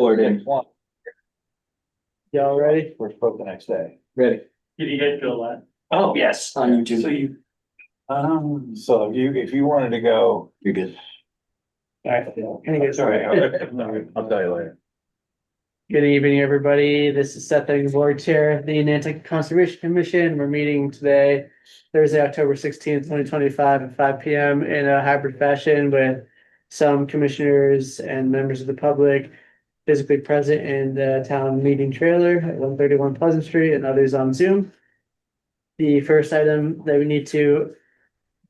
Poured in. Y'all ready? We're supposed the next day. Ready. Did you guys feel that? Oh, yes, on YouTube. So you, So if you wanted to go. You're good. Alright, anyways, Sorry, I'll tell you later. good evening, everybody. This is Seth, the board chair of the Nantucket Conservation Commission. We're meeting today, Thursday, October 16th, 2025 at 5 p.m. in a hybrid fashion with some commissioners and members of the public physically present in the town meeting trailer at 131 Pleasant Street and others on Zoom. The first item that we need to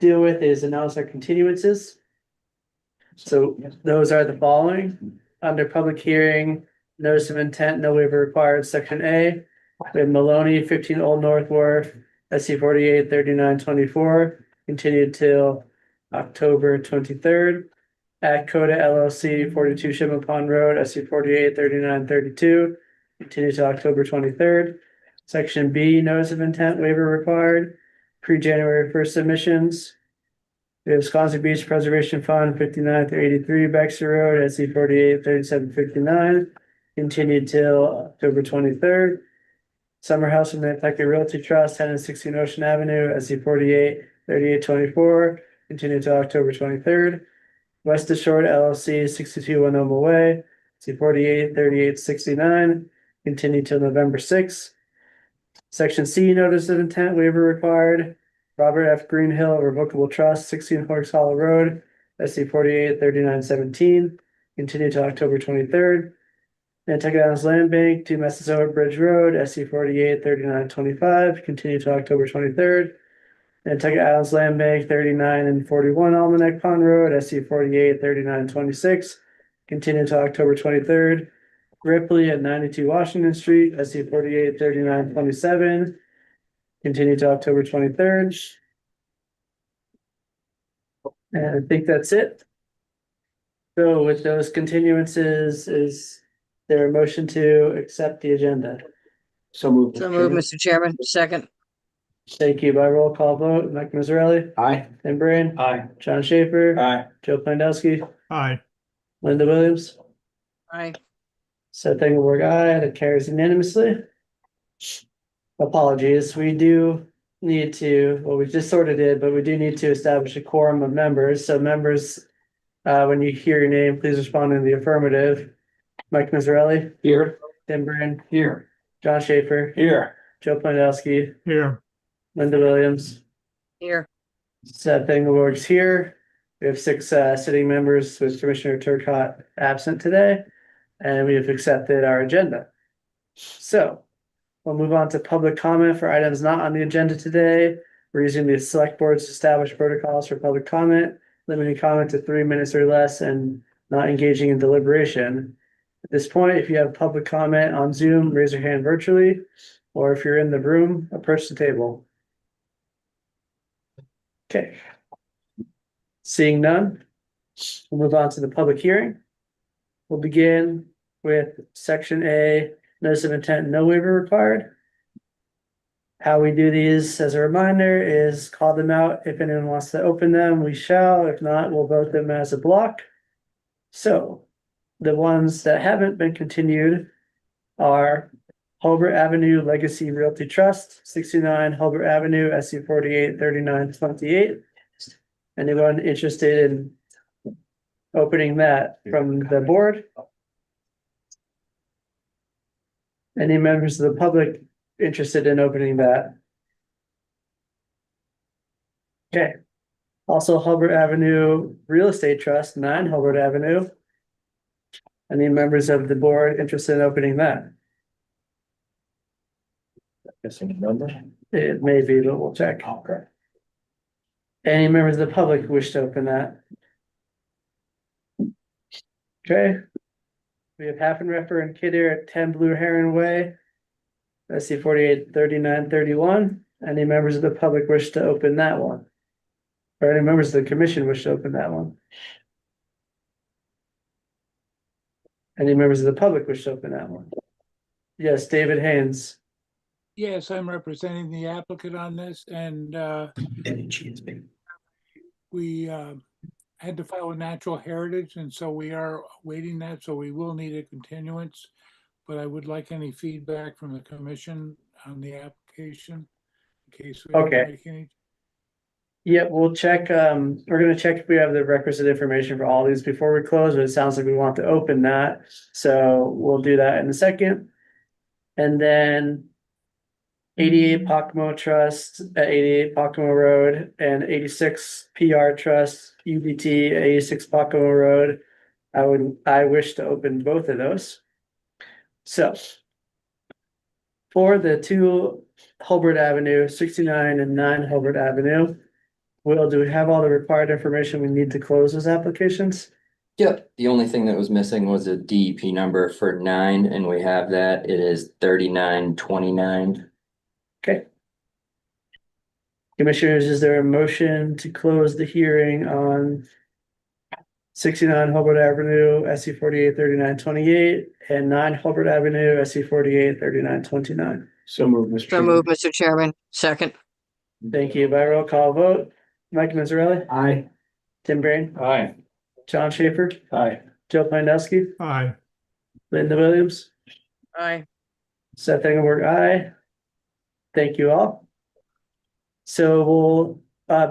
deal with is announce our continuances. So those are the following. Under public hearing, notice of intent, no waiver required, section A. We have Maloney, 15 Old North Wharf, SC 48 3924, continued till October 23rd. At Coda LLC, 42 Shipment Pond Road, SC 48 3932, continued to October 23rd. Section B, notice of intent waiver required, pre-January 1st submissions. We have Sconset Beach Preservation Fund, 59 through 83 Baxter Road, SC 48 3759, continued till October 23rd. Summer House of Nantucket Realty Trust, 10 and 16 Ocean Avenue, SC 48 3824, continued to October 23rd. West Shore LLC, 62 Winoma Way, C 48 3869, continued till November 6th. Section C, notice of intent waiver required. Robert F. Greenhill Revocable Trust, 16 Horse Hollow Road, SC 48 3917, continued to October 23rd. Nantucket Islands Land Bank, 2 Massasoit Bridge Road, SC 48 3925, continued to October 23rd. Nantucket Islands Land Bank, 39 and 41 Almanac Pond Road, SC 48 3926, continued to October 23rd. Ripley at 92 Washington Street, SC 48 3927, continued to October 23rd. And I think that's it. So with those continuances, is there a motion to accept the agenda? So moved. So moved, Mr. Chairman. Second. Thank you. By roll call vote, Mike Mazzarelli, Aye. Tim Brain, aye. John Schaefer, Aye. Joe Pandowski, Aye. Linda Williams. Aye. Seth Engelberg, aye. That carries unanimously. Apologies, we do need to, well, we just sort of did, but we do need to establish a quorum of members. So members, when you hear your name, please respond in the affirmative. Mike Mazzarelli, Here. Tim Brain, Here. John Schaefer, Here. Joe Pandowski, Here. Linda Williams. Here. Seth Engelberg's here. We have 6 sitting members with Commissioner Turcott absent today, and we have accepted our agenda. So we'll move on to public comment for items not on the agenda today. We're using the select board's established protocols for public comment, limiting comment to 3 minutes or less and not engaging in deliberation. At this point, if you have public comment on Zoom, raise your hand virtually, or if you're in the room, approach the table. Okay. Seeing none, we'll move on to the public hearing. We'll begin with section A, notice of intent, no waiver required. How we do these, as a reminder, is call them out. If anyone wants to open them, we shall. If not, we'll vote them as a block. So the ones that haven't been continued are Hulbert Avenue Legacy Realty Trust, 69 Hulbert Avenue, SC 48 3928. Anyone interested in opening that from the board? Any members of the public interested in opening that? Okay. Also Hulbert Avenue Real Estate Trust, 9 Hulbert Avenue. Any members of the board interested in opening that? Guessing number. It may be, but we'll check. Okay. Any members of the public wish to open that? Okay. We have Half and Repper and Kidder at 10 Blue Heron Way. SC 48 3931. Any members of the public wish to open that one? Or any members of the commission wish to open that one? Any members of the public wish to open that one? Yes, David Haynes. Yes, I'm representing the applicant on this, and we had to file a natural heritage, and so we are waiting that, so we will need a continuance. But I would like any feedback from the commission on the application in case we have to Okay. make any. Yeah, we'll check, we're gonna check if we have the requisite information for all these before we close, but it sounds like we want to open that. So we'll do that in a second. And then 88 Pocomo Trust at 88 Pocomo Road and 86 PR Trust UBT at 86 Pocomo Road. I wish to open both of those. So for the 2 Hulbert Avenue, 69 and 9 Hulbert Avenue, Will, do we have all the required information we need to close those applications? Yep, the only thing that was missing was a DEP number for 9, and we have that. It is 3929. Okay. Commissioners, is there a motion to close the hearing on 69 Hulbert Avenue, SC 483928, and 9 Hulbert Avenue, SC 483929? So moved, Mr. So Chairman. moved, Mr. Chairman. Second. Thank you. By roll call vote, Mike Mazzarelli, Aye. Tim Brain, Aye. John Schaefer, Aye. Joe Pandowski, Aye. Linda Williams, Aye. Seth Engelberg, aye. Thank you all. So we'll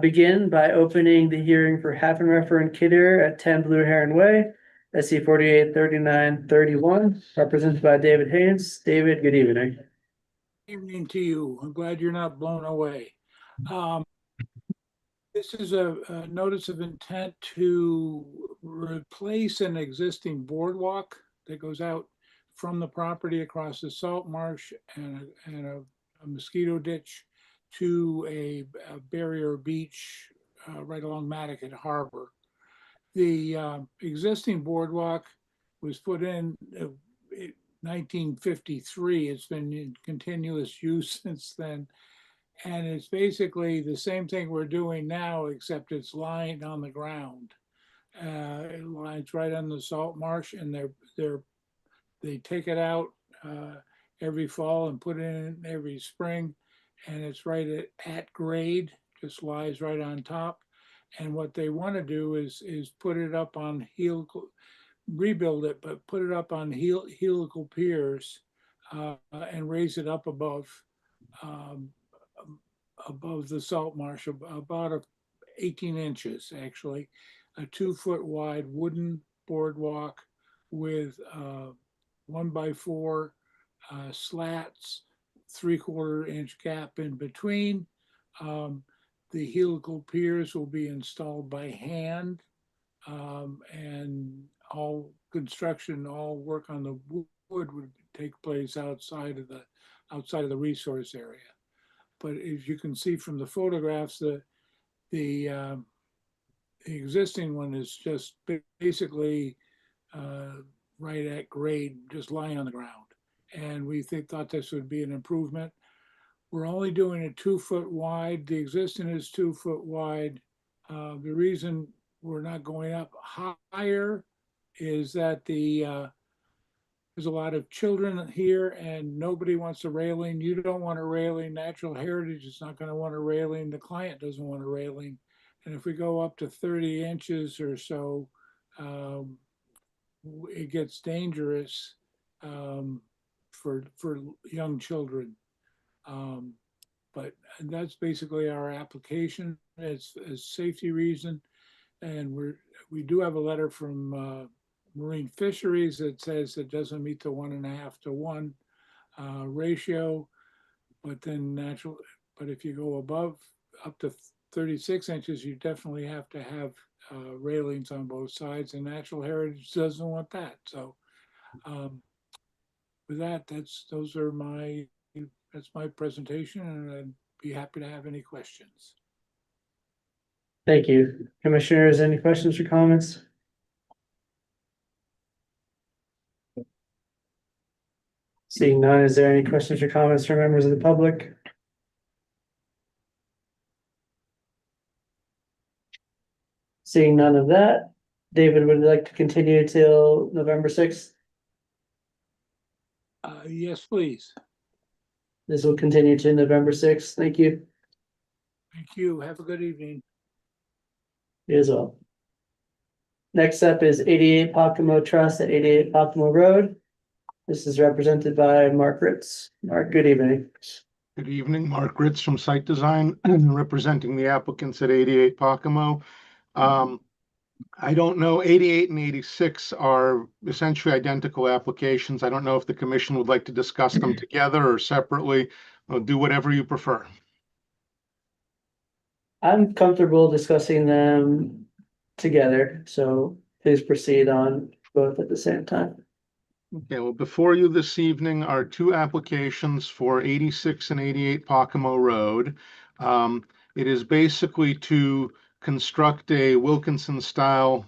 begin by opening the hearing for Haffenreffer and Kidder at 10 Blue Heron Way, SC 483931, represented by David Haynes. David, good evening. Evening to you. I'm glad you're not blown away. This is a notice of intent to replace an existing boardwalk that goes out from the property across the salt marsh and a mosquito ditch to a barrier beach right along Nantucket Harbor. The existing boardwalk was put in 1953. It's been in continuous use since then. And it's basically the same thing we're doing now, except it's lying on the ground. It lies right on the salt marsh, and they take it out every fall and put it in every spring, and it's right at grade, just lies right on top. And what they want to do is put it up on rebuild it, but put it up on helical piers and raise it up above the salt marsh, about 18 inches actually, a 2-foot wide wooden boardwalk with 1x4 slats, 3/4 inch gap in between. The helical piers will be installed by hand, and all construction, all work on the wood would take place outside of the resource area. But as you can see from the photographs, the existing one is just basically right at grade, just lying on the ground. And we thought this would be an improvement. We're only doing it 2-foot wide. The existing is 2-foot wide. The reason we're not going up higher is that there's a lot of children here and nobody wants a railing. You don't want a railing. Natural Heritage is not going to want a railing. The client doesn't want a railing. And if we go up to 30 inches or so, it gets dangerous for young children. But that's basically our application. It's a safety reason. And we do have a letter from Marine Fisheries that says it doesn't meet the 1.5 to 1 ratio, but if you go above up to 36 inches, you definitely have to have railings on both sides, and Natural Heritage doesn't want that. So with that, that's my presentation, and I'd be happy to have any questions. Thank you. Commissioners, any questions or comments? Seeing none, is there any questions or comments from members of the public? Seeing none of that, David, would you like to continue till November 6th? Yes, please. This will continue to November 6th. Thank you. Thank you. Have a good evening. You as well. Next up is 88 Pocomo Trust at 88 Pocomo Road. This is represented by Mark Ritz. Mark, good evening. Good evening, Mark Ritz from Site Design, representing the applicants at 88 Pocomo. I don't know, 88 and 86 are essentially identical applications. I don't know if the commission would like to discuss them together or separately. Or do whatever you prefer. I'm comfortable discussing them together, so please proceed on both at the same time. Okay, well, before you this evening are two applications for 86 and 88 Pocomo Road. It is basically to construct a Wilkinson-style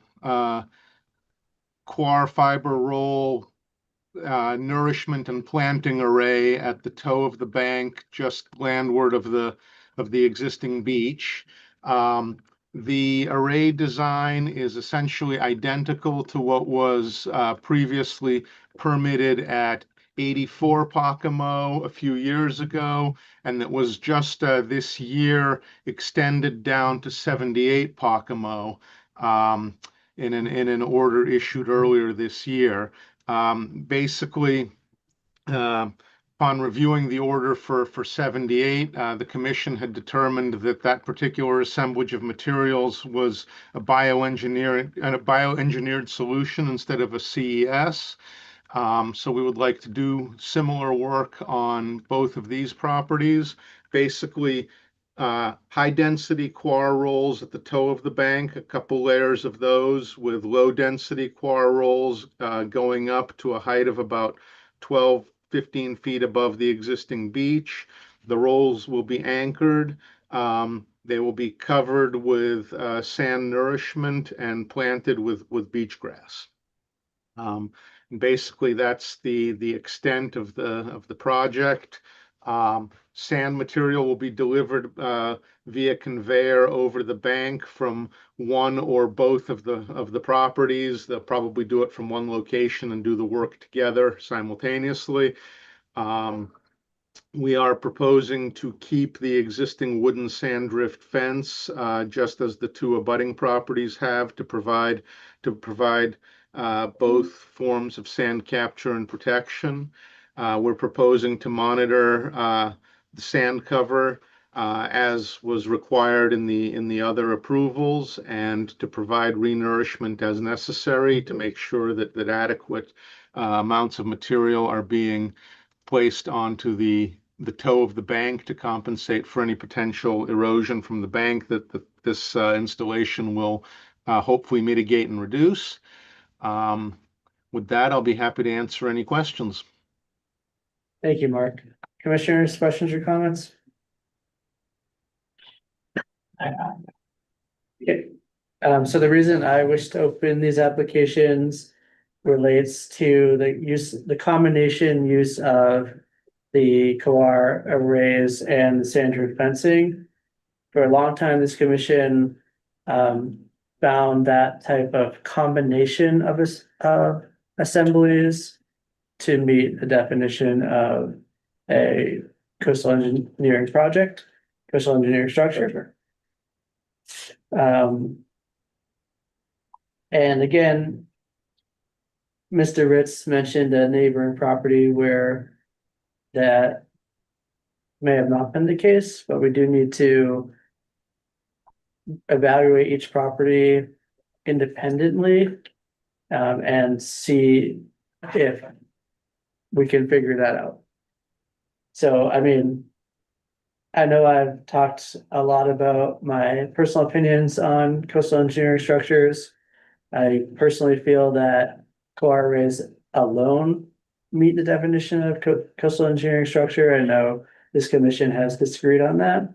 coir fiber roll nourishment and planting array at the toe of the bank, just landward of the existing beach. The array design is essentially identical to what was previously permitted at 84 Pocomo a few years ago, and that was just this year extended down to 78 Pocomo in an order issued earlier this year. Basically, upon reviewing the order for 78, the commission had determined that that particular assemblage of materials was a bioengineered solution instead of a CES. So we would like to do similar work on both of these properties. Basically, high density coir rolls at the toe of the bank, a couple layers of those with low density coir rolls going up to a height of about 12, 15 feet above the existing beach. The rolls will be anchored. They will be covered with sand nourishment and planted with beach grass. And basically, that's the extent of the project. Sand material will be delivered via conveyor over the bank from one or both of the properties. They'll probably do it from one location and do the work together simultaneously. We are proposing to keep the existing wooden sand drift fence, just as the two abutting properties have, to provide both forms of sand capture and protection. We're proposing to monitor the sand cover as was required in the other approvals, and to provide renourishment as necessary to make sure that adequate amounts of material are being placed onto the toe of the bank to compensate for any potential erosion from the bank that this installation will hopefully mitigate and reduce. With that, I'll be happy to answer any questions. Thank you, Mark. Commissioners, questions or comments? Okay, so the reason I wish to open these applications relates to the combination use of the coir arrays and the sand drift fencing. For a long time, this commission found that type of combination of assemblies to meet the definition of a coastal engineering project, coastal engineering structure. And again, Mr. Ritz mentioned a neighboring property where that may have not been the case, but we do need to evaluate each property independently and see if we can figure that out. So, I mean, I know I've talked a lot about my personal opinions on coastal engineering structures. I personally feel that coir arrays alone meet the definition of coastal engineering structure. I know this commission has disagreed on that,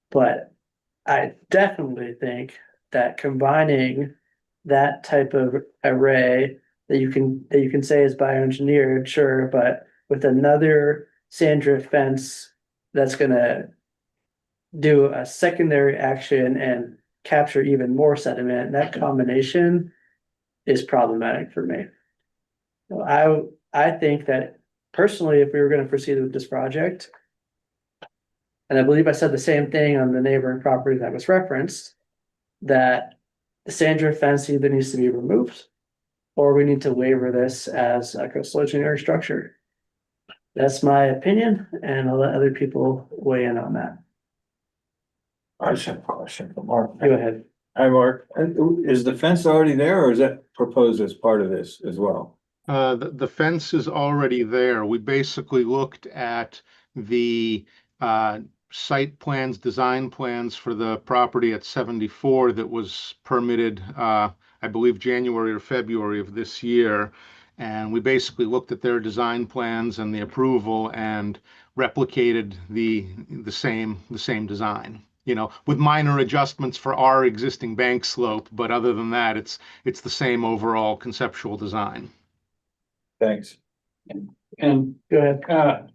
but I definitely think that combining that type of array that you can say is bioengineered, sure, but with another sand drift fence that's gonna do a secondary action and capture even more sediment, that combination is problematic for me. So I think that personally, if we were gonna proceed with this project, and I believe I said the same thing on the neighboring property that was referenced, that the sand drift fence either needs to be removed, or we need to waiver this as a coastal engineering structure. That's my opinion, and I'll let other people weigh in on that. I just have a question for Mark. Go ahead. Hi, Mark. Is the fence already there or is that proposed as part of this as well? The fence is already there. We basically looked at the site plans, design plans for the property at 74 that was permitted, I believe, January or February of this year. And we basically looked at their design plans and the approval and replicated the same design. You know, with minor adjustments for our existing bank slope, but other than that, it's the same overall conceptual design. Thanks. And, Go ahead.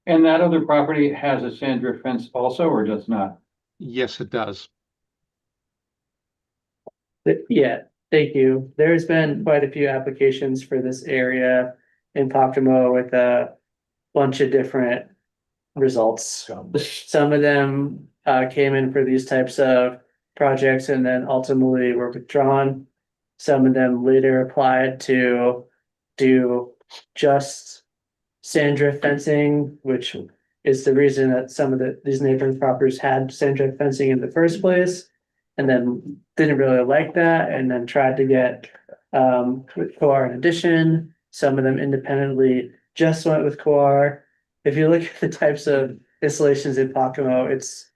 and that other property has a sand drift fence also, or does not? Yes, it does. Yeah, thank you. There's been quite a few applications for this area in Pocomo with a bunch of different results. Some of them came in for these types of projects and then ultimately were withdrawn. Some of them later applied to do just sand drift fencing, which is the reason that some of these neighboring properties had sand drift fencing in the first place. And then didn't really like that and then tried to get with COR in addition. Some of them independently just went with COR. If you look at the types of installations in Pocomo, it's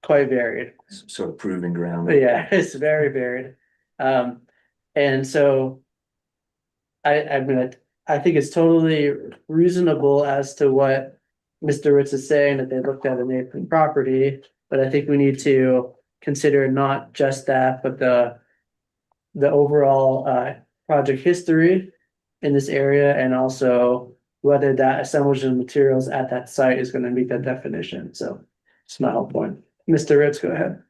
quite varied. Sort of proving ground. But yeah, it's very varied. And so I think it's totally reasonable as to what Mr. Ritz is saying, that they looked at a neighboring property, but I think we need to consider not just that, but the overall project history in this area, and also whether that assemblage of materials at that site is going to meet that definition. So it's my whole point. Mr. Ritz, go ahead.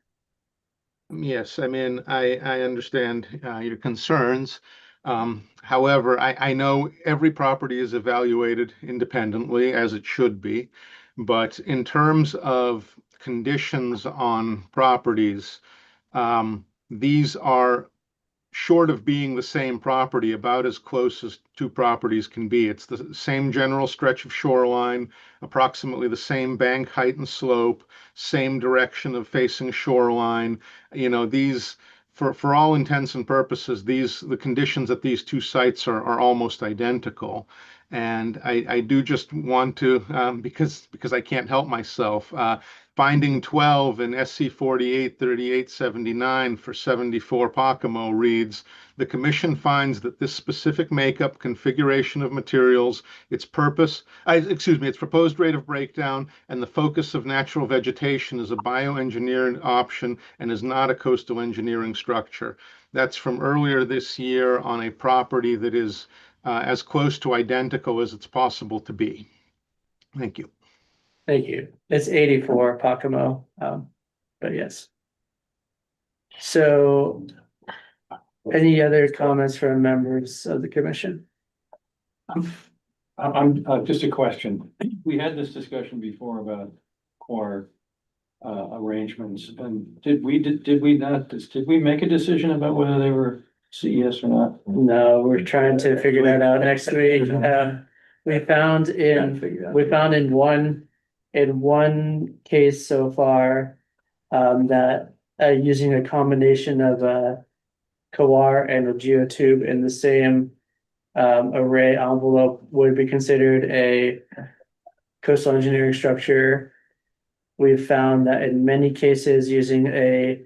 Yes, I mean, I understand your concerns. However, I know every property is evaluated independently, as it should be. But in terms of conditions on properties, these are, short of being the same property, about as close as two properties can be. It's the same general stretch of shoreline, approximately the same bank height and slope, same direction of facing shoreline. You know, these, for all intents and purposes, the conditions at these two sites are almost identical. And I do just want to, because I can't help myself, finding 12 in SC 483879 for 74 Pocomo reads, the commission finds that this specific makeup, configuration of materials, its proposed rate of breakdown, and the focus of natural vegetation is a bioengineering option and is not a coastal engineering structure. That's from earlier this year on a property that is as close to identical as it's possible to be. Thank you. Thank you. It's 84 Pocomo, but yes. So any other comments from members of the commission? I'm just a question. We had this discussion before about core arrangements, and did we make a decision about whether they were CES or not? No, we're trying to figure that out next week. We found in one case so far, that using a combination of a coir and a geotube in the same array envelope would be considered a coastal engineering structure. We've found that in many cases, using a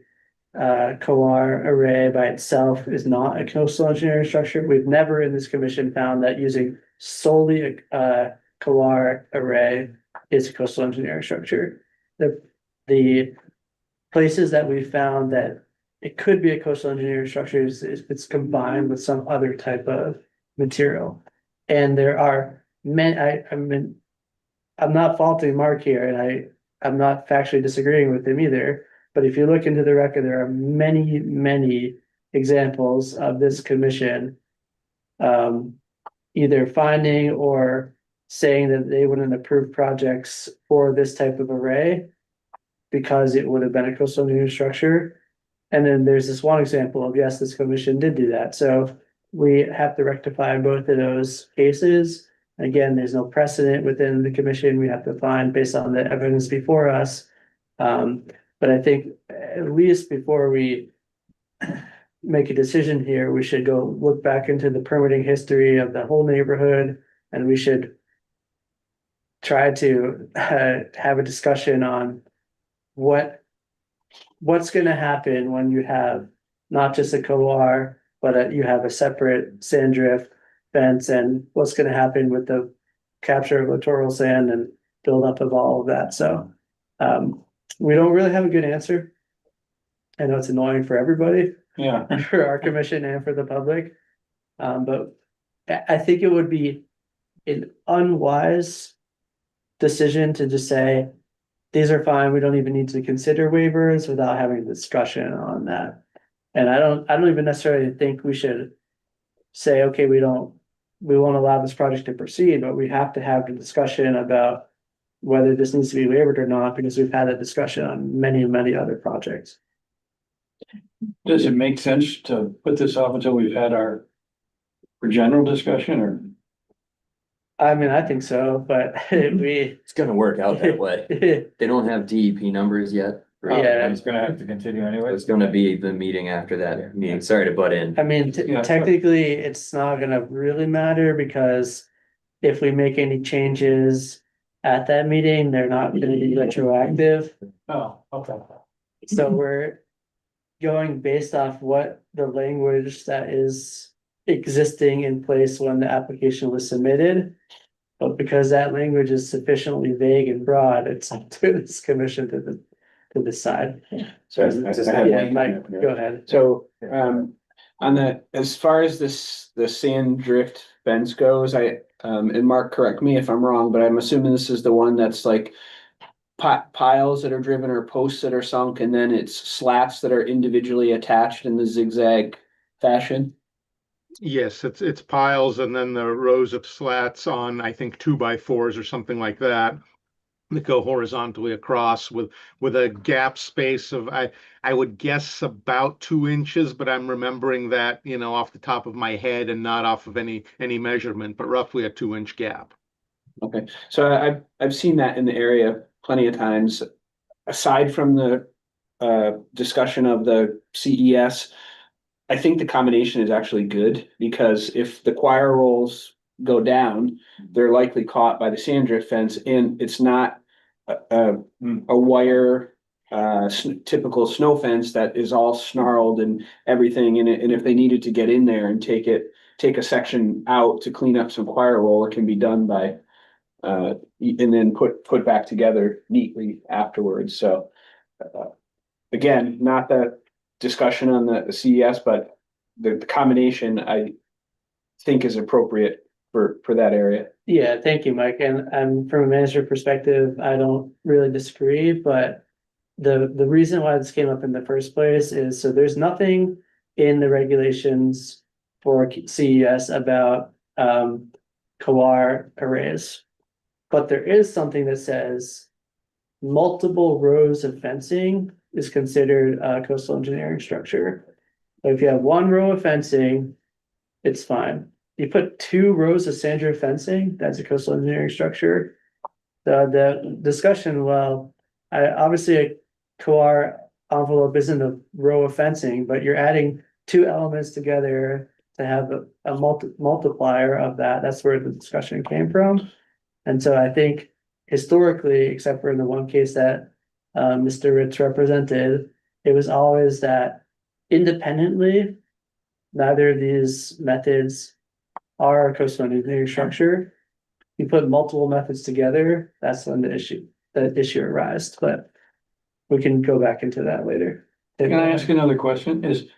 coir array by itself is not a coastal engineering structure. We've never in this commission found that using solely a coir array is a coastal engineering structure. The places that we found that it could be a coastal engineering structure is if it's combined with some other type of material. And there are many, I'm not faulting Mark here, and I'm not factually disagreeing with him either. But if you look into the record, there are many, many examples of this commission either finding or saying that they wouldn't approve projects for this type of array because it would have been a coastal engineering structure. And then there's this one example of, yes, this commission did do that, so we have to rectify both of those cases. Again, there's no precedent within the commission, we have to find based on the evidence before us. But I think at least before we make a decision here, we should go look back into the permitting history of the whole neighborhood, and we should try to have a discussion on what's gonna happen when you have not just a co-R, but you have a separate sand drift fence, and what's gonna happen with the capture of littoral sand and buildup of all of that, so we don't really have a good answer. I know it's annoying for everybody, Yeah, for our commission and for the public. But I think it would be an unwise decision to just say, these are fine, we don't even need to consider waivers without having a discussion on that. And I don't even necessarily think we should say, okay, we won't allow this project to proceed, but we have to have the discussion about whether this needs to be waived or not, because we've had a discussion on many, many other projects. does it make sense to put this off until we've had our for general discussion, or? I mean, I think so, but we. It's gonna work out that way. They don't have DEP numbers yet. Yeah. It's gonna have to continue anyway. It's gonna be the meeting after that meeting. Sorry to butt in. I mean, Yeah. technically, it's not gonna really matter because if we make any changes at that meeting, they're not gonna be retroactive. Oh, okay. So we're going based off what the language that is existing in place when the application was submitted. But because that language is sufficiently vague and broad, it's up to this commission to decide. So, Yeah, Mike, go ahead. so, on as far as the sand drift fence goes, and Mark, correct me if I'm wrong, but I'm assuming this is the one that's like piles that are driven or posts that are sunk, and then it's slats that are individually attached in the zigzag fashion. Yes, it's piles and then the rows of slats on, I think, 2x4s or something like that go horizontally across with a gap space of I would guess about 2 inches, but I'm remembering that, off the top of my head and not off of any measurement, but roughly a 2-inch gap. Okay, so I've seen that in the area plenty of times. Aside from the discussion of the CES, I think the combination is actually good, because if the choir rolls go down, they're likely caught by the sand drift fence, and it's not a wire typical snow fence that is all snarled and everything in it. And if they needed to get in there and take a section out to clean up some choir roll, it can be done by and then put back together neatly afterwards. So again, not the discussion on the CES, but the combination I think is appropriate for that area. Yeah, thank you, Mike. And from a manager perspective, I don't really disagree, but the reason why this came up in the first place is, so there's nothing in the regulations for CES about COAR arrays. But there is something that says multiple rows of fencing is considered a coastal engineering structure. So if you have one row of fencing, it's fine. You put 2 rows of sand drift fencing, that's a coastal engineering structure. The discussion, well, obviously a COAR envelope isn't a row of fencing, but you're adding 2 elements together to have a multiplier of that. That's where the discussion came from. And so I think historically, except for in the one case that Mr. Ritz represented, it was always that independently, neither of these methods are a coastal engineering structure. You put multiple methods together, that's when the issue arises, but we can go back into that later. Can I ask another question?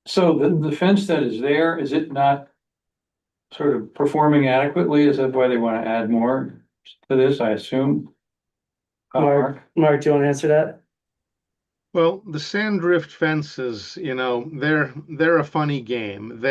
So the fence that is there, is it not sort of performing adequately? Is that why they want to add more to this, I assume? Mark, do you want to answer that? Well, the sand drift fences, they're a funny game.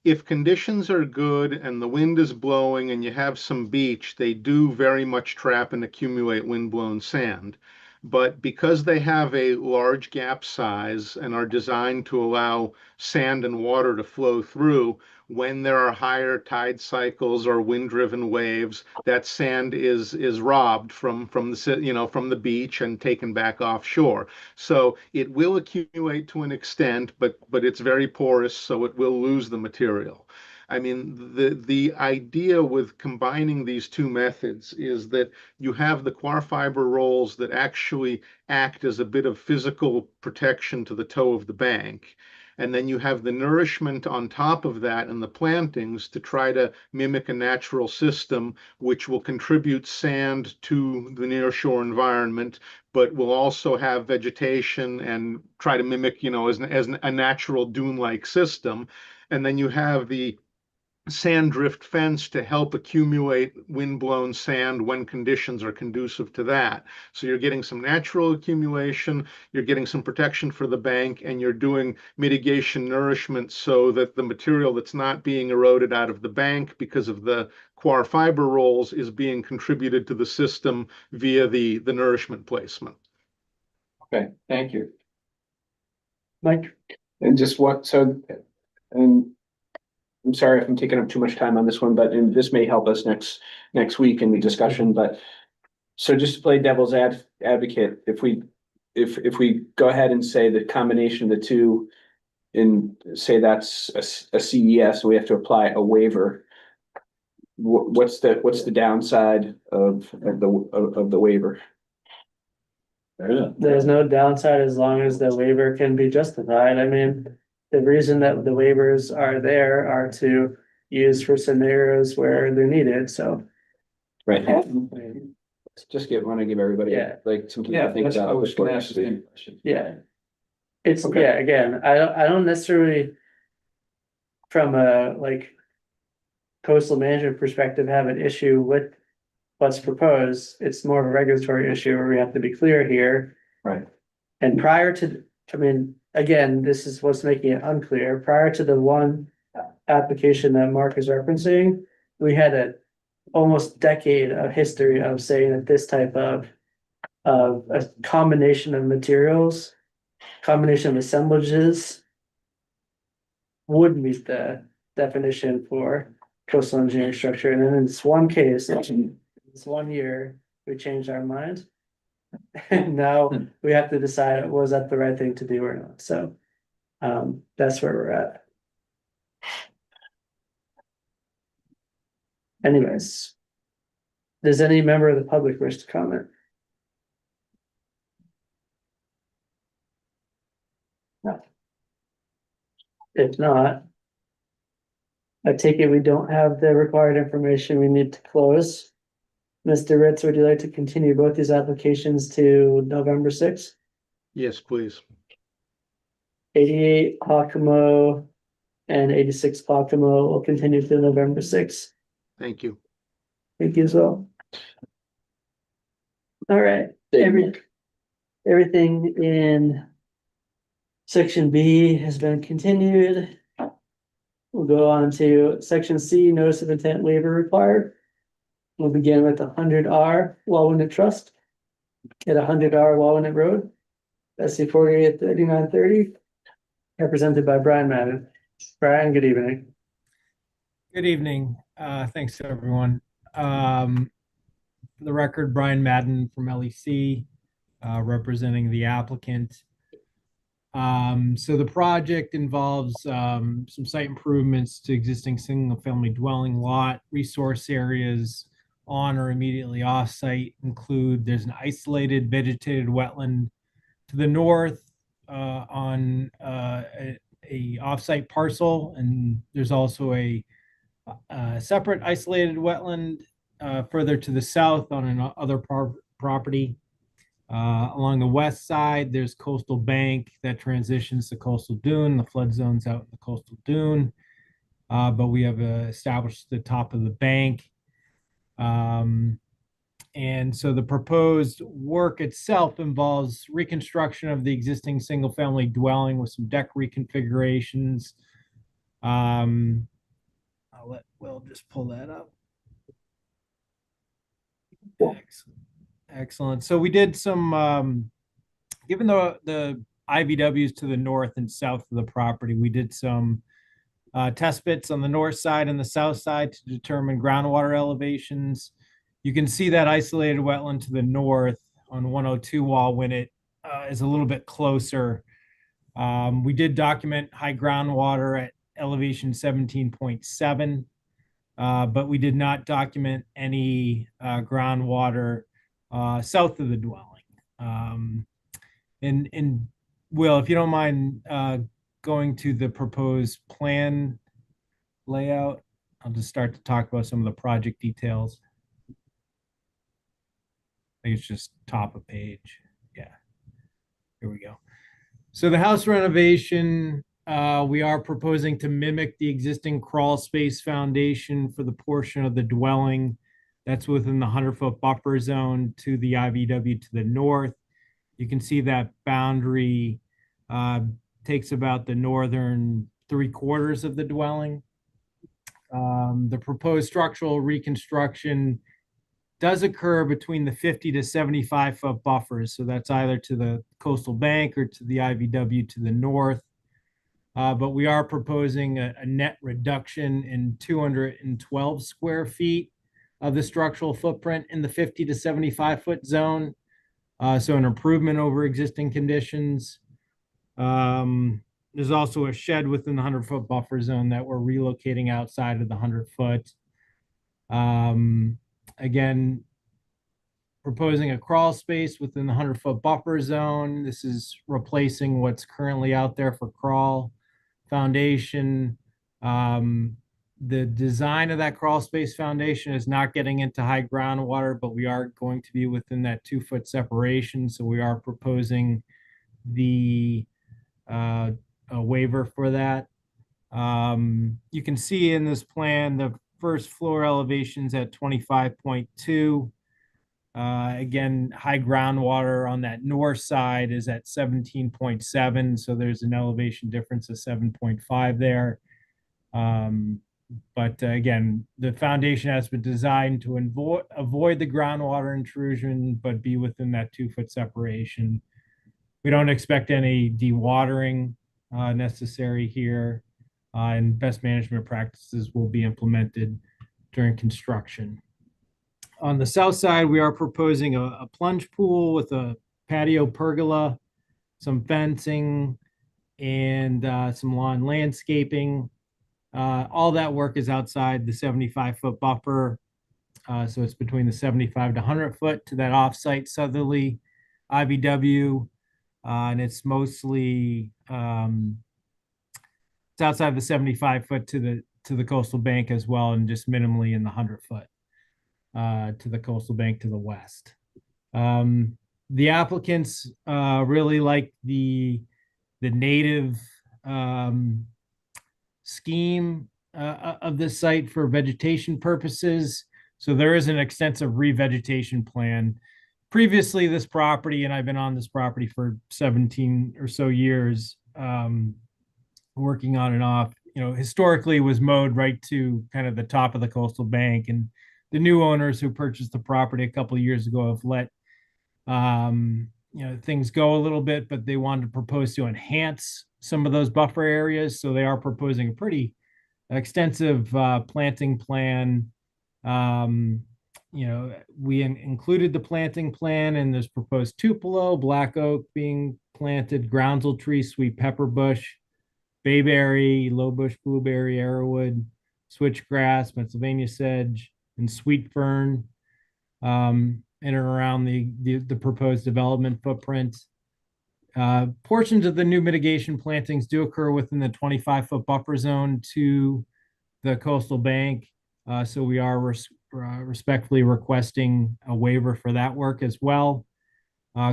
If conditions are good and the wind is blowing and you have some beach, they do very much trap and accumulate windblown sand. But because they have a large gap size and are designed to allow sand and water to flow through, when there are higher tide cycles or wind-driven waves, that sand is robbed from from the beach and taken back offshore. So it will accumulate to an extent, but it's very porous, so it will lose the material. I mean, the idea with combining these two methods is that you have the coir fiber rolls that actually act as a bit of physical protection to the toe of the bank. And then you have the nourishment on top of that and the plantings to try to mimic a natural system which will contribute sand to the nearshore environment, but will also have vegetation and try to mimic, as a natural dune-like system. And then you have the sand drift fence to help accumulate windblown sand when conditions are conducive to that. So you're getting some natural accumulation, you're getting some protection for the bank, and you're doing mitigation nourishment so that the material that's not being eroded out of the bank because of the coir fiber rolls is being contributed to the system via the nourishment placement. Okay, thank you. Mike, And just what, so, and I'm sorry if I'm taking up too much time on this one, but and this may help us next week in the discussion, but so just to play devil's advocate, if we go ahead and say the combination of the two and say that's a CES, we have to apply a waiver. What's the downside of the waiver? there's no downside as long as the waiver can be justified. I mean, the reason that the waivers are there are to use for scenarios where they're needed, so. Right. Just want to give everybody Yeah. like some time Yeah, to think that's, I about was before gonna we ask the same speak. question. Yeah. It's, Okay. yeah, again, I don't necessarily. From a like. Coastal management perspective, have an issue with. What's proposed, it's more of a regulatory issue where we have to be clear here. Right. And prior to, I mean, again, this is what's making it unclear, prior to the one. Application that Mark is referencing, we had a. Almost decade of history of saying that this type of. Of a combination of materials, combination of assemblages. Would meet the definition for coastal engineering structure, and then in this one case, this 1 year, we changed our mind. And now we have to decide, was that the right thing to do or not, so. That's where we're at. Anyways. Does any member of the public wish to comment? No. If not. I take it we don't have the required information we need to close. Mr. Ritz, would you like to continue both these applications to November 6th? Yes, please. 88 Hawkamo and 86 Hawkamo will continue to November 6th. Thank you. Thank you as well. All right, everything in section B has been continued. We'll go on to section C, notice of intent waiver required. We'll begin with 100R Wallwinnet Trust at 100R Wallwinnet Road, SC 483930, represented by Brian Madden. Brian, good evening. Good evening. Thanks to everyone. For the record, Brian Madden from LEC, representing the applicant. So the project involves some site improvements to existing single-family dwelling lot. Resource areas on or immediately off-site include, there's an isolated vegetated wetland to the north on a off-site parcel, and there's also a separate isolated wetland further to the south on another property. Along the west side, there's coastal bank that transitions to coastal dune. The flood zone's out in the coastal dune, but we have established the top of the bank. And so the proposed work itself involves reconstruction of the existing single-family dwelling with some deck reconfigurations. I'll let Will just pull that up. Excellent. Excellent. So we did some, given the IVWs to the north and south of the property, we did some test bits on the north side and the south side to determine groundwater elevations. You can see that isolated wetland to the north on 102 wall when it is a little bit closer. We did document high groundwater at elevation 17.7, but we did not document any groundwater south of the dwelling. And Will, if you don't mind going to the proposed plan layout, I'll just start to talk about some of the project details. I think it's just top of page. Yeah, here we go. So the house renovation, we are proposing to mimic the existing crawl space foundation for the portion of the dwelling that's within the 100-foot buffer zone to the IVW to the north. You can see that boundary takes about the northern 3/4 of the dwelling. The proposed structural reconstruction does occur between the 50 to 75-foot buffers. So that's either to the coastal bank or to the IVW to the north. But we are proposing a net reduction in 212 square feet of the structural footprint in the 50 to 75-foot zone. So an improvement over existing conditions. There's also a shed within the 100-foot buffer zone that we're relocating outside of the 100-foot. Again, proposing a crawl space within the 100-foot buffer zone. This is replacing what's currently out there for crawl foundation. The design of that crawl space foundation is not getting into high groundwater, but we are going to be within that 2-foot separation. So we are proposing the a waiver for that. You can see in this plan, the first floor elevations at 25.2. Again, high groundwater on that north side is at 17.7. So there's an elevation difference of 7.5 there. But again, the foundation has been designed to avoid the groundwater intrusion, but be within that 2-foot separation. We don't expect any dewatering necessary here, and best management practices will be implemented during construction. On the south side, we are proposing a plunge pool with a patio pergola, some fencing, and some lawn landscaping. All that work is outside the 75-foot buffer. So it's between the 75 to 100-foot to that offsite southerly IVW. And it's mostly it's outside the 75-foot to the coastal bank as well, and just minimally in the 100-foot to the coastal bank to the west. The applicants really like the native scheme of this site for vegetation purposes. So there is an extensive revegetation plan. Previously, this property, and I've been on this property for 17 or so years, working on and off, historically was mowed right to kind of the top of the coastal bank. And the new owners who purchased the property a couple of years ago have let things go a little bit, but they wanted to propose to enhance some of those buffer areas. So they are proposing a pretty extensive planting plan. We included the planting plan, and there's proposed tupelo, black oak being planted, groundsel tree, sweet pepper bush, bayberry, low bush blueberry, arrowwood, switchgrass, Pennsylvania sedge, and sweet fern in and around the proposed development footprint. Portions of the new mitigation plantings do occur within the 25-foot buffer zone to the coastal bank. So we are respectfully requesting a waiver for that work as well.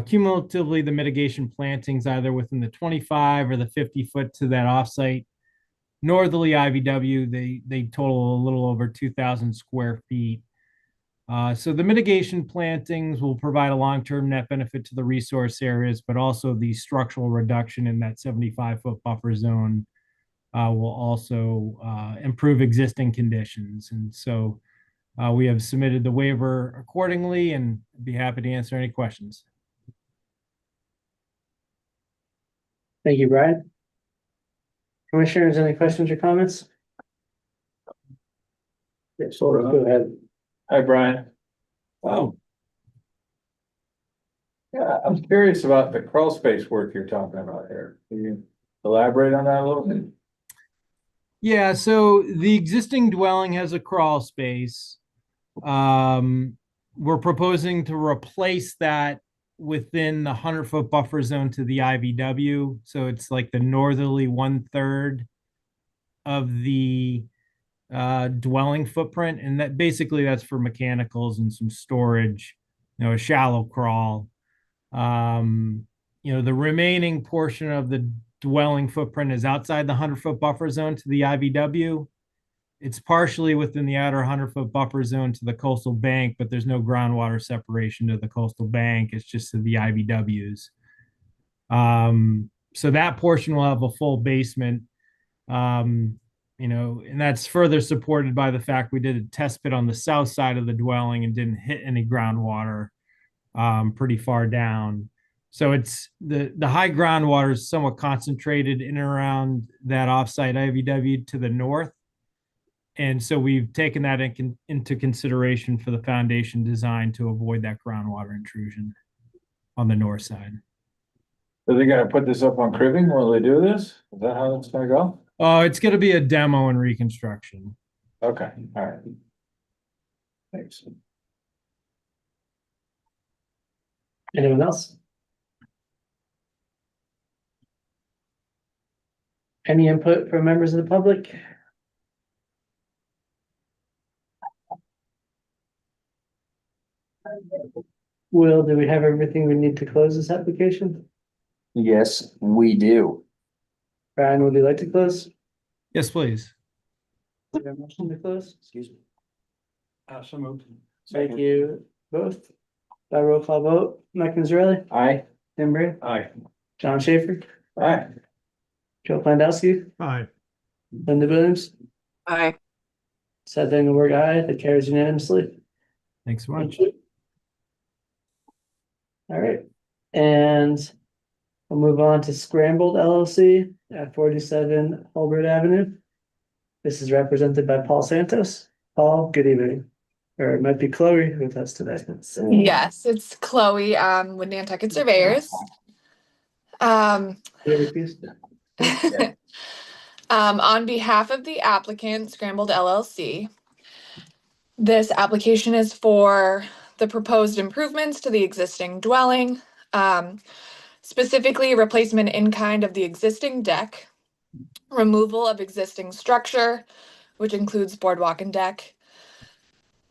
Cumulatively, the mitigation plantings either within the 25 or the 50-foot to that offsite northerly IVW, they total a little over 2,000 square feet. So the mitigation plantings will provide a long-term net benefit to the resource areas, but also the structural reduction in that 75-foot buffer zone will also improve existing conditions. And so We have submitted the waiver accordingly and be happy to answer any questions. Thank you, Brian. Commissioners, any questions or comments? Yeah, sort of. Go ahead. Hi, Brian. Yeah, I'm curious about the crawl space work you're talking about here. Can you elaborate on that a little bit? Yeah, so the existing dwelling has a crawl space. We're proposing to replace that within the 100-foot buffer zone to the IVW. So it's like the northerly 1/3 of the dwelling footprint. And that basically that's for mechanicals and some storage, a shallow crawl. The remaining portion of the dwelling footprint is outside the 100-foot buffer zone to the IVW. It's partially within the outer 100-foot buffer zone to the coastal bank, but there's no groundwater separation to the coastal bank. It's just to the IVWs. So that portion will have a full basement. And that's further supported by the fact we did a test pit on the south side of the dwelling and didn't hit any groundwater pretty far down. So it's the high groundwater is somewhat concentrated in and around that offsite IVW to the north. And so we've taken that into consideration for the foundation design to avoid that groundwater intrusion on the north side. Are they gonna put this up on cribbing while they do this? Is that how it's gonna go? Oh, it's going to be a demo and reconstruction. Okay, all right. Thanks. Anyone else? Any input from members of the public? Will, do we have everything we need to close this application? Yes, we do. Brian, would you like to close? Yes, please. Do we have a motion to close? Excuse me. So moved. Thank you both. By roll call vote, Mike Israeli, Aye. Tim Bray, Aye. John Schaefer, Aye. Joe Klandowski, Hi. Linda Williams, Aye. Seth Engelberg, aye. That carries unanimously. Thanks so much. All right, and we'll move on to Scrambled LLC at 47 Hulbert Avenue. This is represented by Paul Santos. Paul, good evening. Or it might be Chloe with us today. Yes, it's Chloe with Nantucket Surveyors. Chloe, please. On behalf of the applicant, Scrambled LLC, this application is for the proposed improvements to the existing dwelling, specifically replacement in kind of the existing deck, removal of existing structure, which includes boardwalk and deck.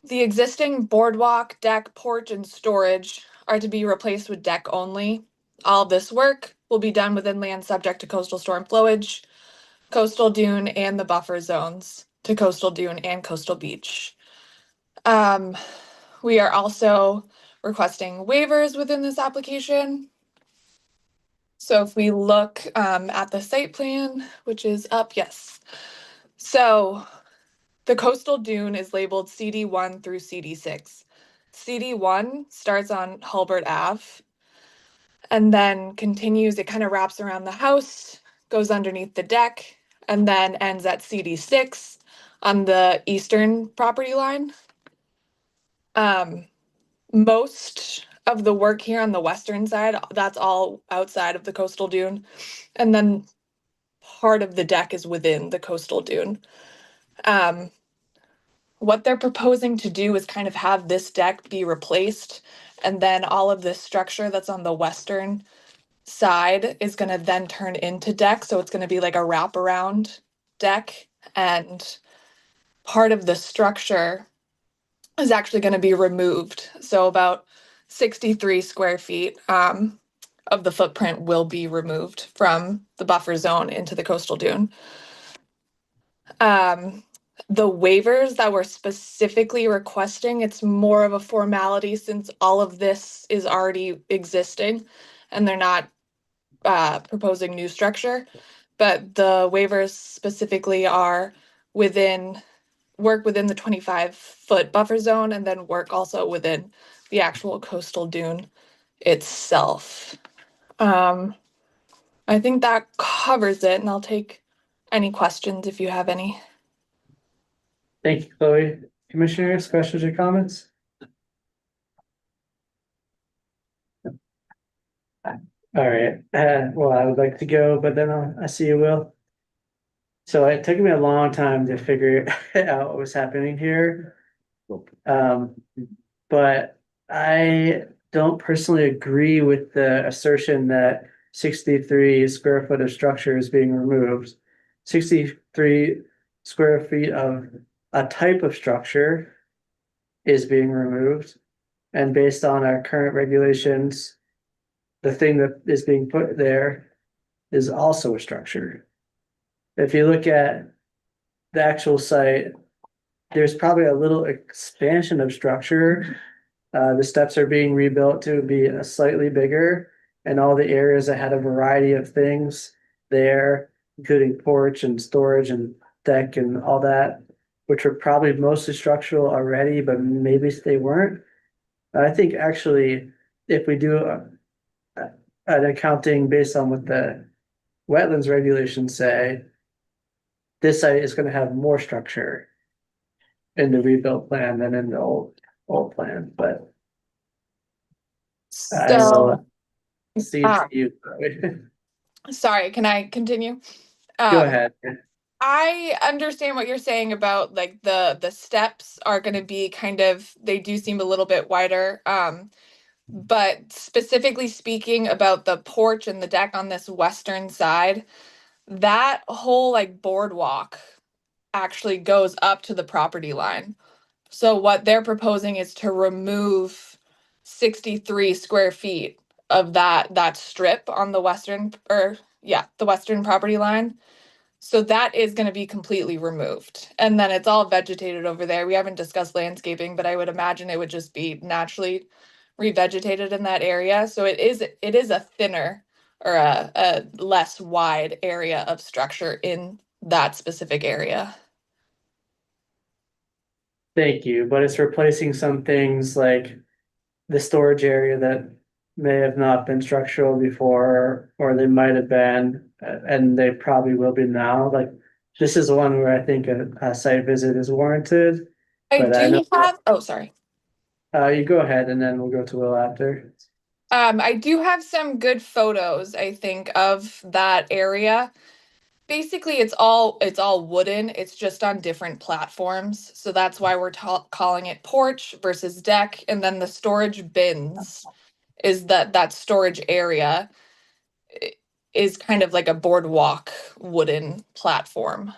The existing boardwalk, deck, porch, and storage are to be replaced with deck only. All of this work will be done within land subject to coastal storm flowage, coastal dune, and the buffer zones to coastal dune and coastal beach. We are also requesting waivers within this application. So if we look at the site plan, which is up, yes. So the coastal dune is labeled CD1 through CD6. CD1 starts on Hulbert Ave and then continues, it kind of wraps around the house, goes underneath the deck, and then ends at CD6 on the eastern property line. Most of the work here on the western side, that's all outside of the coastal dune. And then part of the deck is within the coastal dune. What they're proposing to do is kind of have this deck be replaced, and then all of this structure that's on the western side is going to then turn into deck. So it's going to be like a wraparound deck, and part of the structure is actually going to be removed. So about 63 square feet of the footprint will be removed from the buffer zone into the coastal dune. The waivers that we're specifically requesting, it's more of a formality since all of this is already existing and they're not proposing new structure. But the waivers specifically are within work within the 25-foot buffer zone and then work also within the actual coastal dune itself. I think that covers it, and I'll take any questions if you have any. Thank you, Chloe. Commissioners, questions or comments? All right, well, I would like to go, but then I see you will. So it took me a long time to figure out what was happening here. But I don't personally agree with the assertion that 63 square foot of structure is being removed. 63 square feet of a type of structure is being removed. And based on our current regulations, the thing that is being put there is also a structure. If you look at the actual site, there's probably a little expansion of structure. The steps are being rebuilt to be a slightly bigger, and all the areas that had a variety of things there, including porch and storage and deck and all that, which were probably mostly structural already, but maybe they weren't. I think actually, if we do an accounting based on what the wetlands regulations say, this site is going to have more structure in the rebuilt plan than in the old plan, but I So, will see you. sorry, can I continue? Go ahead. I understand what you're saying about like the steps are going to be kind of, they do seem a little bit wider. But specifically speaking about the porch and the deck on this western side, that whole like boardwalk actually goes up to the property line. So what they're proposing is to remove 63 square feet of that strip on the western, or yeah, the western property line. So that is going to be completely removed. And then it's all vegetated over there. We haven't discussed landscaping, but I would imagine it would just be naturally revegetated in that area. So it is a thinner or a less wide area of structure in that specific area. Thank you, but it's replacing some things like the storage area that may have not been structural before, or they might have been, and they probably will be now. Like, this is one where I think a site visit is warranted. I But I do know, have, oh, sorry. you go ahead and then we'll go to Will after. I do have some good photos, I think, of that area. Basically, it's all wooden. It's just on different platforms. So that's why we're calling it porch versus deck. And then the storage bins is that storage area is kind of like a boardwalk wooden platform.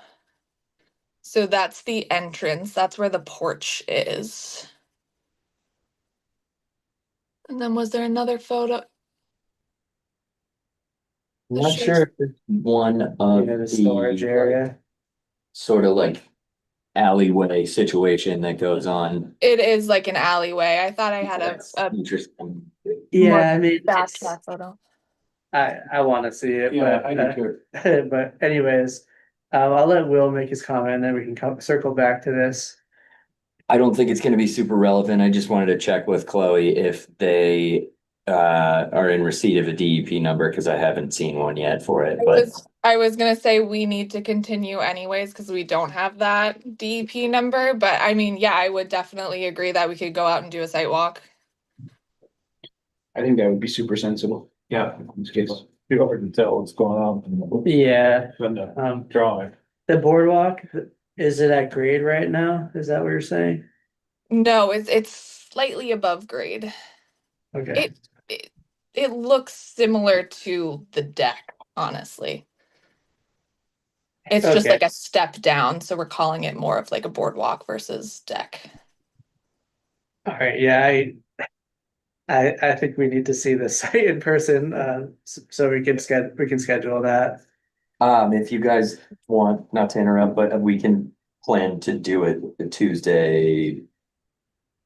So that's the entrance. That's where the porch is. And then was there another photo? I'm not sure if it's one of Yeah, the storage area. sort of like alleyway situation that goes on. It is like an alleyway. I thought I had That's a interesting. Yeah, I mean, backtrack photo. I want to see it, Yeah, but I do too. but anyways, I'll let Will make his comment, and then we can circle back to this. I don't think it's gonna be super relevant. I just wanted to check with Chloe if they are in receipt of a DEP number, because I haven't seen one yet for it, but I was gonna say we need to continue anyways because we don't have that DEP number. But I mean, yeah, I would definitely agree that we could go out and do a site walk. I think that would be super sensible. Yeah, In this case. you can tell what's going on Yeah, in the um, drawing. the boardwalk, is it at grade right now? Is that what you're saying? No, it's slightly above grade. Okay, It looks similar to the deck, honestly. It's just Okay. like a step down, so we're calling it more of like a boardwalk versus deck. All right, yeah, I think we need to see the site in person, so we can schedule that. if you guys want, not to interrupt, but we can plan to do it the Tuesday.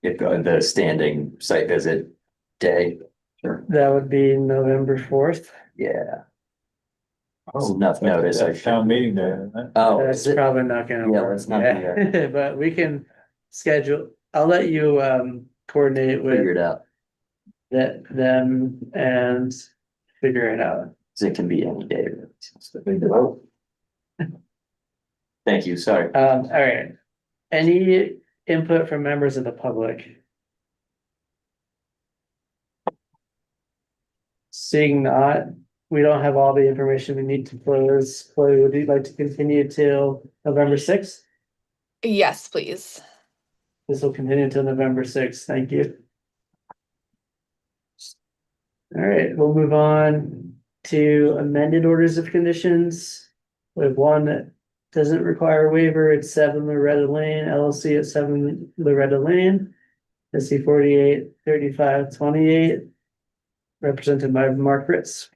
If the standing site visit day. Sure. That would be November 4th. Yeah. It's enough notice, I That's town meeting day, isn't it? Oh, That's is it? probably not gonna Yeah, work. let's not do Yeah. But we can schedule, I'll let you coordinate Figure with it out. them and figure it out. 'Cause it can be any day. Thank you, sorry. All right. Any input from members of the public? Seeing not, we don't have all the information we need to close. Chloe, would you like to continue till November sixth? Yes, please. This will continue until November sixth. Thank you. All right, we'll move on to amended orders of conditions. We have one that doesn't require a waiver. It's 7 Loretta Lane, LLC at 7 Loretta Lane. SC 483528, represented by Mark Ritz.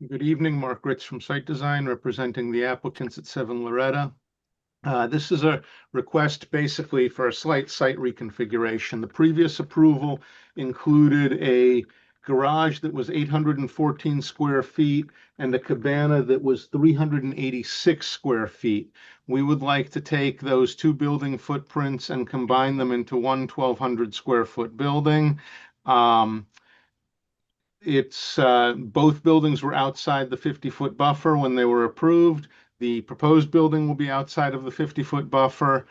Good evening, Mark Ritz from Site Design, representing the applicants at 7 Loretta. This is a request basically for a slight site reconfiguration. The previous approval included a garage that was 814 square feet and a cabana that was 386 square feet. We would like to take those two building footprints and combine them into one 1,200 square foot building. Both buildings were outside the 50-foot buffer when they were approved. The proposed building will be outside of the 50-foot buffer.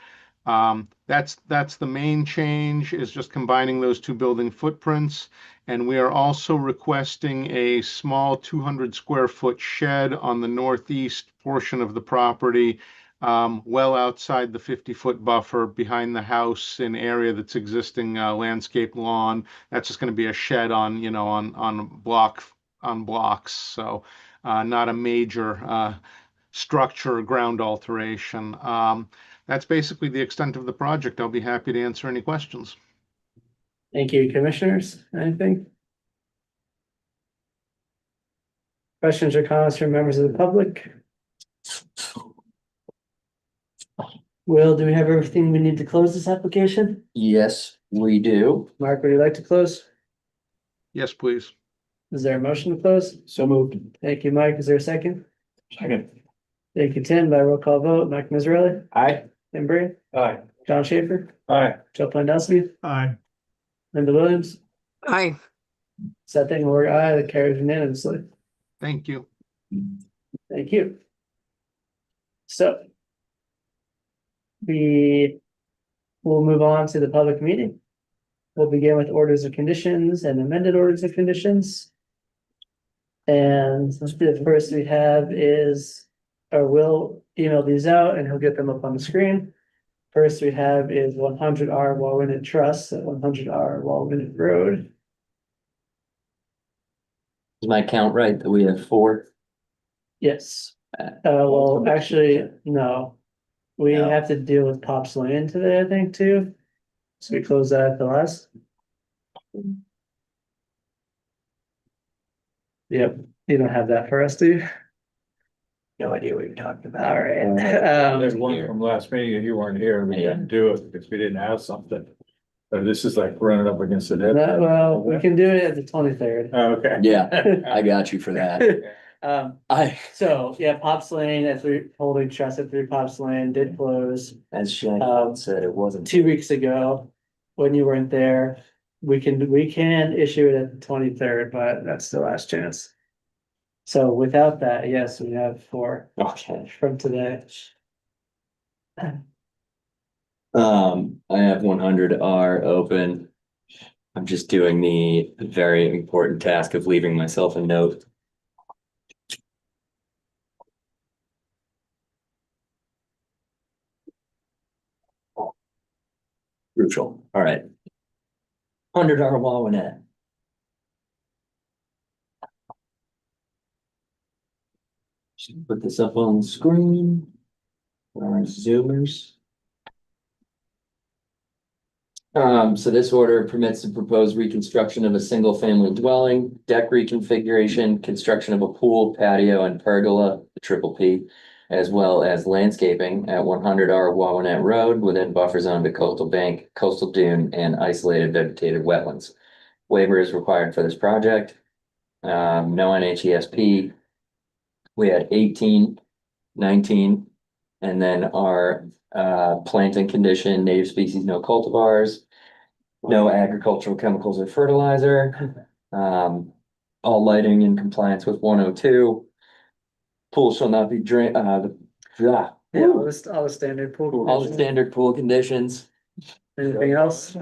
That's the main change, is just combining those two building footprints. And we are also requesting a small 200 square foot shed on the northeast portion of the property, well outside the 50-foot buffer behind the house, in area that's existing landscape lawn. That's just going to be a shed on, on blocks. So not a major structure or ground alteration. That's basically the extent of the project. I'll be happy to answer any questions. Thank you, commissioners. Anything? Questions or comments from members of the public? Will, do we have everything we need to close this application? Yes, we do. Mark, would you like to close? Yes, please. Is there a motion to close? So moved. Thank you, Mike. Is there a second? Second. Thank you, Tim. By roll call vote, Mike Mazzarelli, Aye. Tim Bray, Aye. John Schaefer, Aye. Joe Planowski, Aye. Linda Williams, Aye. Seth Engelberg, aye. That carries unanimously. Thank you. Thank you. So we will move on to the public meeting. We'll begin with orders of conditions and amended orders of conditions. And the first we have is, or we'll email these out and he'll get them up on the screen. First we have is 100R Walwinet Trust at 100R Walwinet Road. Is my count right that we have 4? Yes. Well, actually, no. We No. have to deal with Pops Lane today, I think, too. So we close that at the last. Yep, you don't have that for us, do you? No idea what you're talking about. All right. There's one from last meeting, and you weren't here, we didn't do it because we didn't have something. But this is like running up against the deadline. Well, we can do it at the 23rd. Oh, okay. Yeah, I got you for that. So, yeah, Pops Lane at 3 holding trust at 3 Pops Lane did close As Shane said, it wasn't. 2 weeks ago when you weren't there. We can issue it at the 23rd, but that's the last chance. So without that, yes, we have 4 Okay. from today. I have 100R open. I'm just doing the very important task of leaving myself a note. Crucial. All right. 100R Walwinet. Should put this up on the screen. Our zoomers. So this order permits the proposed reconstruction of a single-family dwelling, deck reconfiguration, construction of a pool, patio, and pergola, the triple P, as well as landscaping at 100R Wawanet Road within buffer zone to coastal bank, coastal dune, and isolated vegetated wetlands. Waiver is required for this project. No NHESP. we had 18, 19, and then our planting condition, native species, no cultivars, no agricultural chemicals or fertilizer. All lighting in compliance with 102. Pool shall not be drained, Yeah, all the standard pool. all the conditions. standard pool conditions. Anything else?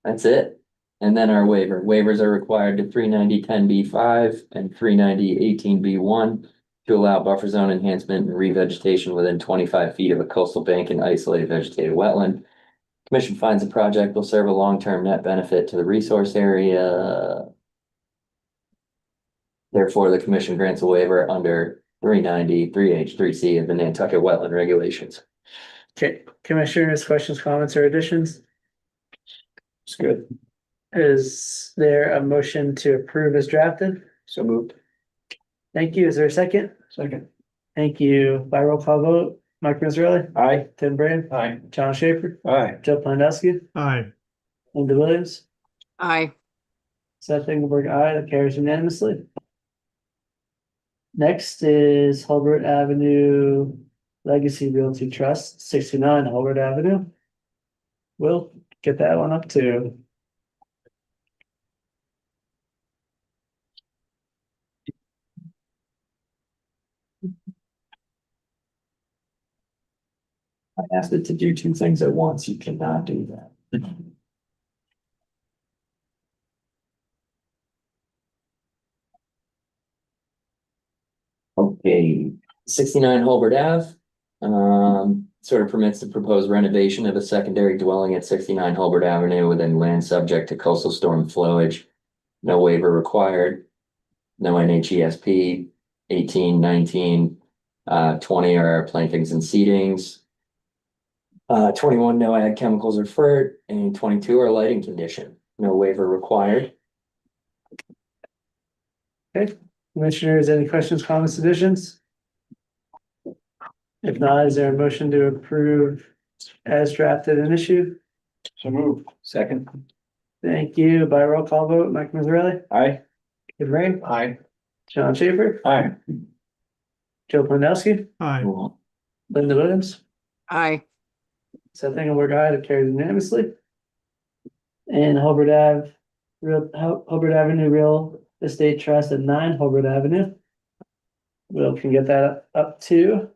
That's it. And then our waivers are required to 390-10B5 and 390-18B1 to allow buffer zone enhancement and revegetation within 25 feet of a coastal bank and isolated vegetated wetland. Commission finds the project will serve a long-term net benefit to the resource area. Therefore, the commission grants a waiver under 390, 3H, 3C of the Nantucket Wetland Regulations. Okay, commissioners, questions, comments, or additions? It's good. Is there a motion to approve as drafted? So moved. Thank you. Is there a second? Second. Thank you. By roll call vote, Mike Mazzarelli, Aye. Tim Brand, Aye. John Schaefer, Aye. Joe Planowski, Aye. Linda Williams, Aye. Seth Engelberg, aye. That carries unanimously. Next is Hulbert Avenue Legacy Realty Trust, 69 Hulbert Avenue. We'll get that one up too. I asked it to do two things at once. You cannot do that. Okay, 69 Holbert Ave. Sort of permits the proposed renovation of a secondary dwelling at 69 Holbert Avenue within land subject to coastal storm flowage. No waiver required. No NHESP. 18, 19, 20 are plantings and seedings. 21, no ag chemicals or fert, and 22 are lighting condition. No waiver required. Commissioners, any questions, comments, additions? If not, is there a motion to approve as drafted and issued? So moved. Second. Thank you. By roll call vote, Mike Mazzarelli, Aye. Kim Ray, Aye. John Schaefer, Aye. Joe Planowski, Aye. Linda Williams, Aye. Seth Engelberg, aye. That carries unanimously. And Hulbert Avenue Real Estate Trust at 9 Hulbert Avenue. Will can get that up to.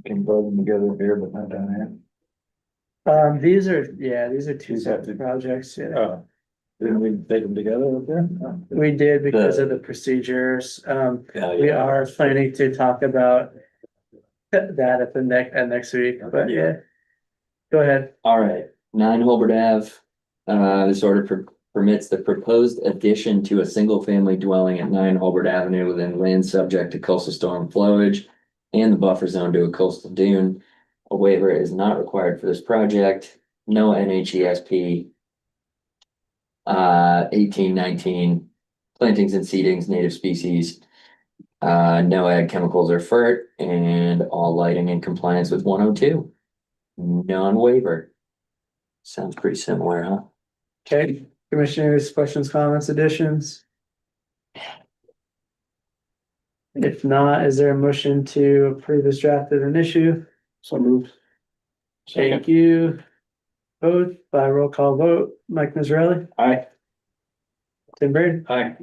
Can put them together here, but not down here. These are two These have separate to- projects, yeah. Oh, didn't we take them together up there? We did because of the procedures. We are planning to talk about that at the next week, but yeah. Go ahead. All right, 9 Holbert Ave. This order permits the proposed addition to a single-family dwelling at 9 Holbert Avenue within land subject to coastal storm flowage and the buffer zone to a coastal dune. A waiver is not required for this project. No NHESP. 18, 19, plantings and seedings, native species. No ag chemicals or fert, and all lighting in compliance with 102. Non-waiver. Sounds pretty similar, huh? Okay, commissioners, questions, comments, additions? If not, is there a motion to approve as drafted and issue? So moved. Thank you. Both by roll call vote, Mike Mazzarelli, Aye. Tim Bird, Aye.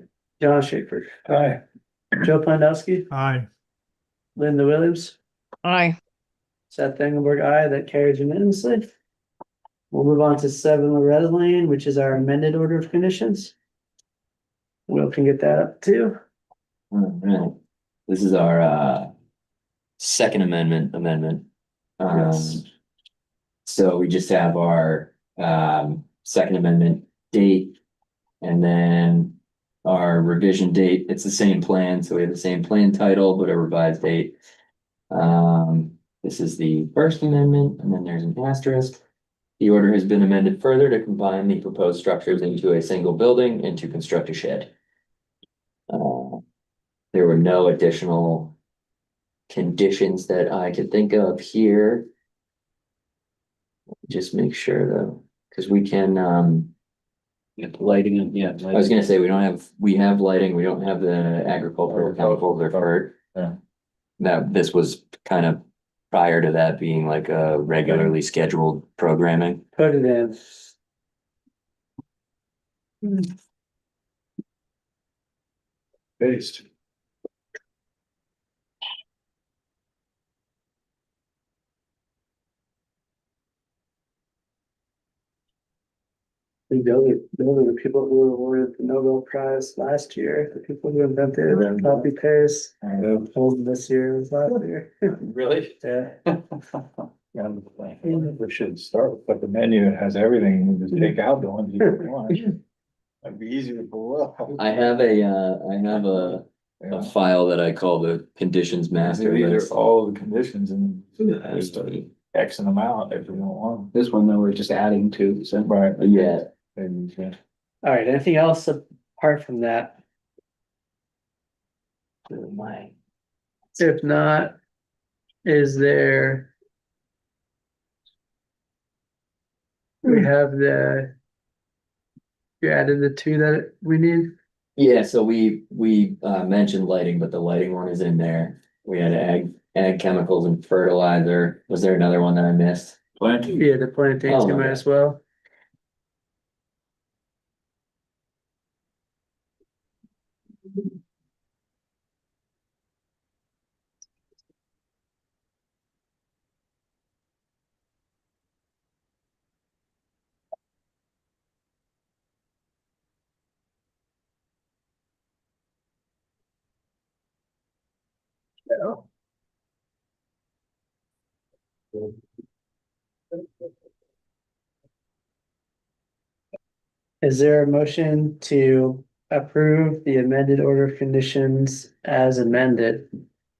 John Schaefer, Aye. Joe Planowski, Aye. Linda Williams, Aye. Seth Engelberg, aye. That carries unanimously. We'll move on to 7 Loretta Lane, which is our amended order of conditions. Will can get that up too. All right. This is our second amendment. Yes. So we just have our second amendment date and then our revision date. It's the same plan, so we have the same plan title, but a revised date. This is the first amendment, and then there's an asterisk. The order has been amended further to combine the proposed structures into a single building and to construct a shed. There were no additional conditions that I could think of here. Just make sure though, because we can Lighting and, yeah. I was gonna say, we have lighting, we don't have the agricultural chemicals or FERT. Yeah. That this was kind of prior to that being like a regularly scheduled programming. Put it in. Based. Those are the people who were awarded the Nobel Prize last year, the people who invented copy paste. Hold this year was last year. Really? Yeah. Yeah, we should start with like the menu that has everything, and just take out the ones you don't want. That'd be easier to pull up. I have a Yeah. file that I call the conditions master These list. are all the conditions and there's X an amount if you don't want This one, though, we're just adding to, so. them. Right. Yeah, And, yeah. All right, anything else apart from that? If not, is there? We have you added the two that we need? yeah, so we mentioned lighting, but the lighting one is in there. We had ag chemicals and fertilizer. Was there another one that I missed? Plenty. Yeah, the plantains, Oh, you might okay. as well. Is there a motion to approve the amended order of conditions as amended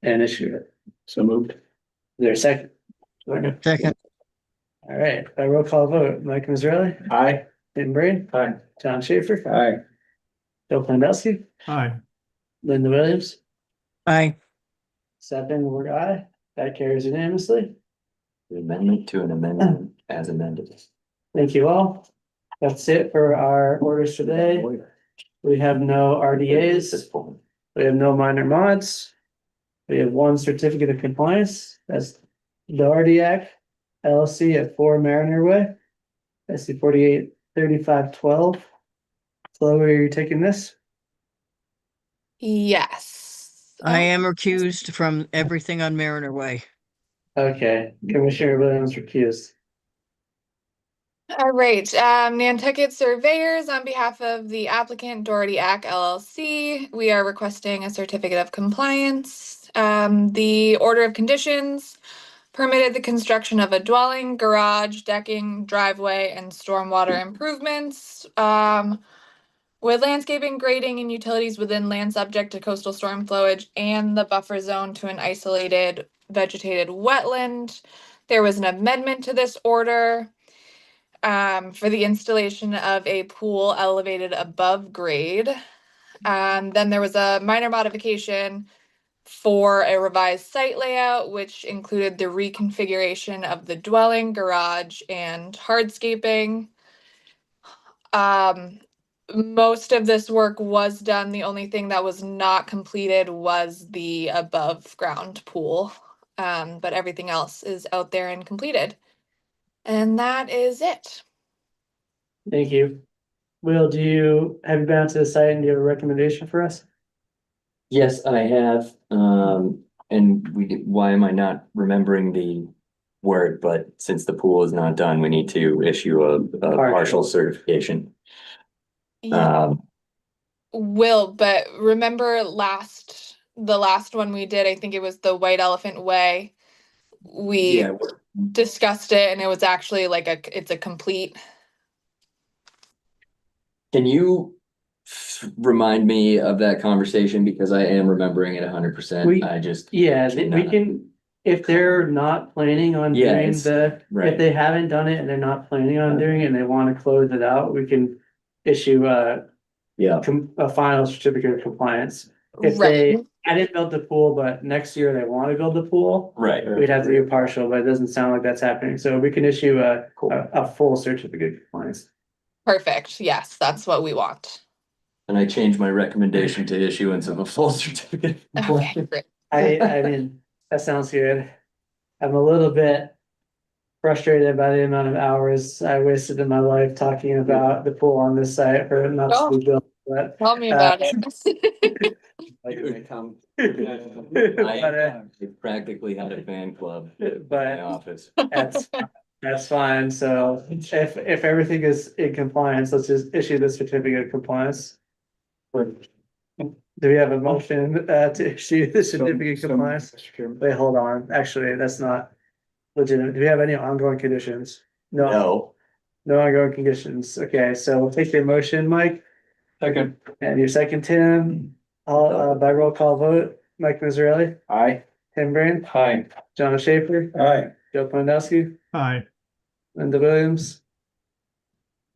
and issue it? So moved. Is there a second? Second. All right, by roll call vote, Mike Mazzarelli, Aye. Tim Brain, Hi. John Schaefer, Hi. Bill Pandowski, Aye. Linda Williams, Aye. Seth Ward, aye. That carries unanimously. The amendment to an amendment as amended. Thank you all. That's it for our orders today. We have no RDAs. This point. We have no minor mods. We have one certificate of compliance. That's the RDAC LLC at 4 Mariner Way. SC 483512. Chloe, are you taking this? Yes. I am recused from everything on Mariner Way. Okay, Commissioner Williams recused. All right, Nantucket Surveyors, on behalf of the applicant Doherty Act LLC, we are requesting a certificate of compliance. The order of conditions permitted the construction of a dwelling, garage, decking, driveway, and stormwater improvements. With landscaping, grading, and utilities within land subject to coastal storm flowage and the buffer zone to an isolated vegetated wetland. There was an amendment to this order for the installation of a pool elevated above grade. Then there was a minor modification for a revised site layout, which included the reconfiguration of the dwelling, garage, and hardscaping. Most of this work was done. The only thing that was not completed was the above ground pool. But everything else is out there and completed. And that is it. Thank you. Will, have you been out to the site and do you have a recommendation for us? Yes, I have, and why am I not remembering the word, but since the pool is not done, we need to issue a partial certification. Yeah. But remember the last one we did, I think it was the White Elephant Way. We Yeah, discussed it and it was actually like it's a complete. can you remind me of that conversation, because I am remembering it 100%. I just. Yeah, we cannot. can, if they're not planning on Yeah, doing it's- if right. they haven't done it and they're not planning on doing it and they wanna close it out, we can issue Yeah, a final certificate of compliance. If they hadn't built the pool, but next year they wanna build the pool, right. we'd have to do partial, but it doesn't sound like that's happening, so we can issue a full certificate of compliance. Perfect. Yes, that's what we want. And I changed my recommendation to issuance of a full certificate. of Okay, compliance. great. I mean, that sounds good. I'm a little bit frustrated by the amount of hours I wasted in my life talking about the pool on this site for it not to be built, but. Tell me about it. Like when they come. I practically had a fan club in my But office. that's fine, so if everything is in compliance, let's just issue the certificate of compliance. Do we have a motion to issue the certificate of compliance? Mr. Chairman. Wait, hold on, actually, that's not legitimate, do we have any ongoing conditions? No ongoing conditions, okay, so we'll take your motion, Mike, Second, and your second, Tim. All by roll call vote, Mike Mazzarelli, Aye. Tim Brand, hi. John Schaefer, Aye. Joe Pandowski, Aye. Linda Williams.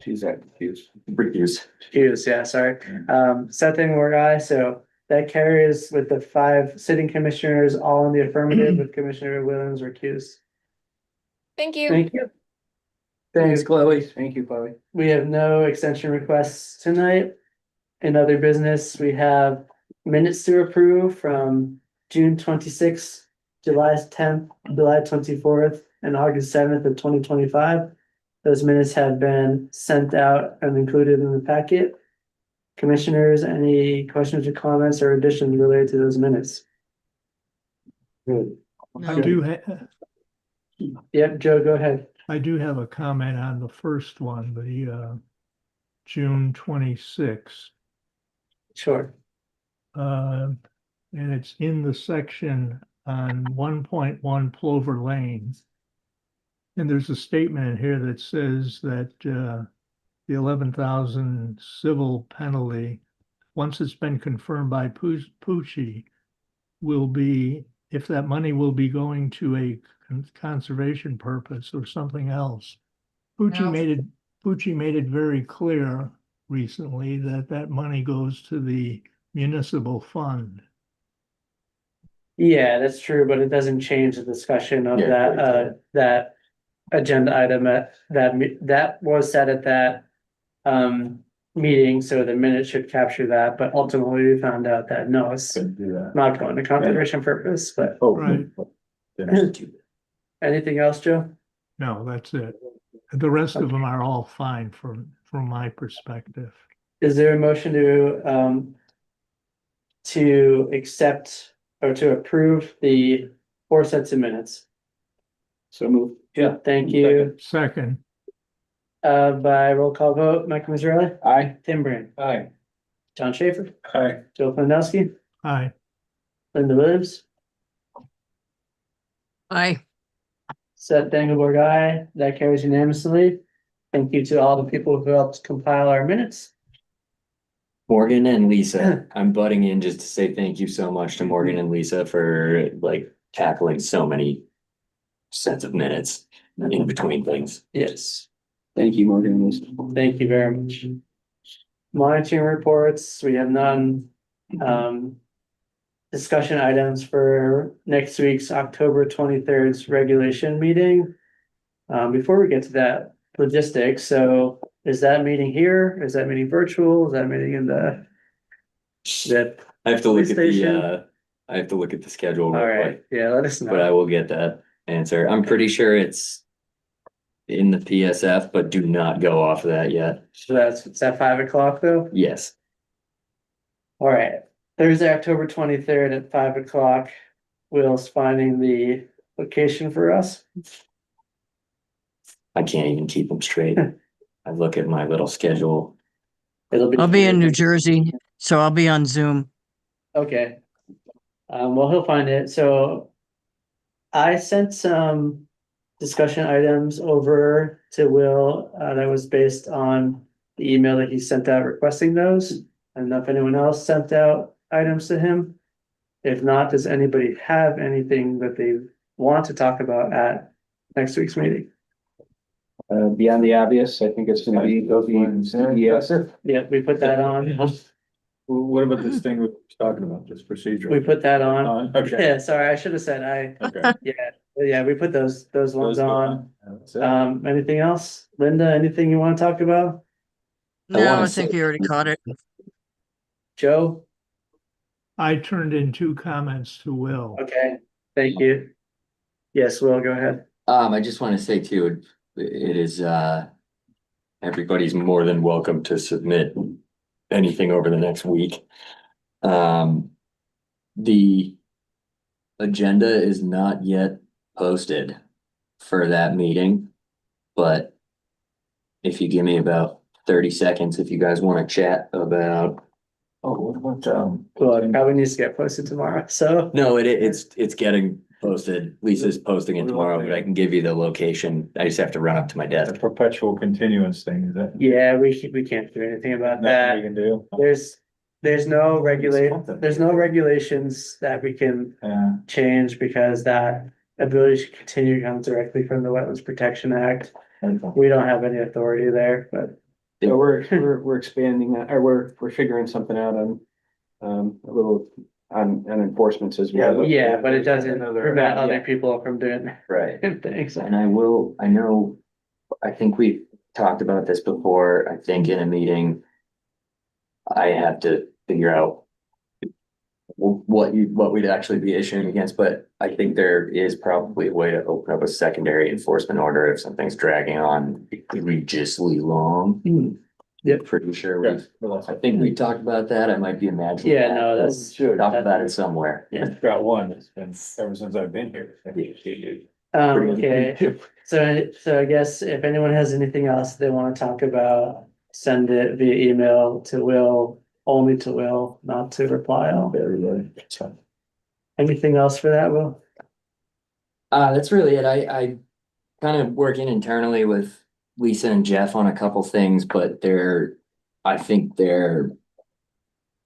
She's that confused. Recuse. Hughes, yeah, sorry. Seth Ingwer, aye, so that carries with the 5 sitting commissioners, all in the affirmative with Commissioner Williams recused. Thank you. Thank you. Thanks, Chloe. Thank you, Chloe. We have no extension requests tonight. In other business, we have minutes to approve from June 26th, July 10th, July 24th, and August 7th of 2025. Those minutes have been sent out and included in the packet. Commissioners, any questions or comments or additions related to those minutes? I No. Yep, Joe, go ahead. I do have a comment on the first one, the June 26th. Sure. And it's in the section on 1.1 Plover Lane. And there's a statement in here that says that the 11,000 civil penalty, once it's been confirmed by Pucci, will be, if that money will be going to a conservation purpose or something else. Pucci made it very clear recently that that money goes to the municipal fund. Yeah, that's true, but it doesn't change the discussion of Yeah, that agenda item that was said at that meeting, so the minutes should capture that, but ultimately we found out that no, it's Couldn't do that. not going to conservation purpose, but Oh, Right. anything else, Joe? No, that's it. The rest of them are all fine from my perspective. Is there a motion to accept or to approve the 4 sets of minutes? So move. Yeah, thank you. Second, By roll call vote, Mike Mazzarelli, Aye. Tim Brand, Hi. John Schaefer, Aye. Joe Pandowski, aye. Linda Williams, Aye. Seth Dangelberg, aye. That carries unanimously. Thank you to all the people who helped compile our minutes. Morgan and Lisa, I'm butting in just to say thank you so much to Morgan and Lisa for like tackling so many sets of minutes in between things. Yes, Thank you, Morgan and Lisa. thank you very much. Monitoring reports, we have none. Discussion items for next week's October 23rd's regulation meeting. Before we get to that, logistics, so is that meeting here? Is that meeting virtual? Is that meeting in the? That, I have to look at PlayStation? I have to look at the schedule all real right, quick, yeah, let us but I know. will get that answer. I'm pretty sure it's in the PSF, but do not go off of that yet. So it's at 5 o'clock though? Yes, All right, Thursday, October 23rd at 5 o'clock. Will's finding the location for us. I can't even keep them straight. I look at my little schedule. I'll be in New Jersey, so I'll be on Zoom. Okay. Well, he'll find it. So I sent some discussion items over to Will, that was based on the email that he sent out requesting those. I don't know if anyone else sent out items to him. If not, does anybody have anything that they want to talk about at next week's meeting? Beyond the obvious, I think it's gonna be yes. Yeah, we put that on. What about this thing we're talking about, this procedure? We put that on. Okay. Yeah, sorry, I should have said Okay. yeah, we put those ones on. That's it. Anything else? Linda, anything you want to talk about? No, wanna I think say- you already caught it. Joe? I turned in 2 comments to Will. Okay, thank you. Yes, Will, go ahead. I just want to say too, it is, everybody's more than welcome to submit anything over the next week. The agenda is not yet posted for that meeting, but if you give me about 30 seconds, if you guys want to chat about. Oh, what, Well, it probably needs to get posted tomorrow, so. No, it's getting posted. Lisa's posting it tomorrow, but I can give you the location. I just have to run up to my the desk. perpetual continuance thing, is that? Yeah, we can't do anything about Nothing we that. can do? There's no regulations that we can Yeah. change because that ability to continue comes directly from the Wetlands Protection Act. We don't have any authority there, but So we're expanding that, or we're figuring something out on, a little on enforcements as well. yeah, but it doesn't Another- prevent other yeah. people from doing Right. things. And I think we talked about this before, I think in a meeting. I have to figure out. What we'd actually be issuing against, but I think there is probably a way to open up a secondary enforcement order if something's dragging on egregiously long. Yep. Pretty sure Yeah, I think we talked about that, I might be imagining. Yeah, that. no, that's. Talked about it somewhere. Yeah. Got one, it's been ever since I've been here. Okay, so I guess if anyone has anything else they wanna talk about, send it via email to Will, only to Will, not to reply all. Everybody. Anything else for that, Will? That's really it. I kind of working internally with Lisa and Jeff on a couple things, but I think they're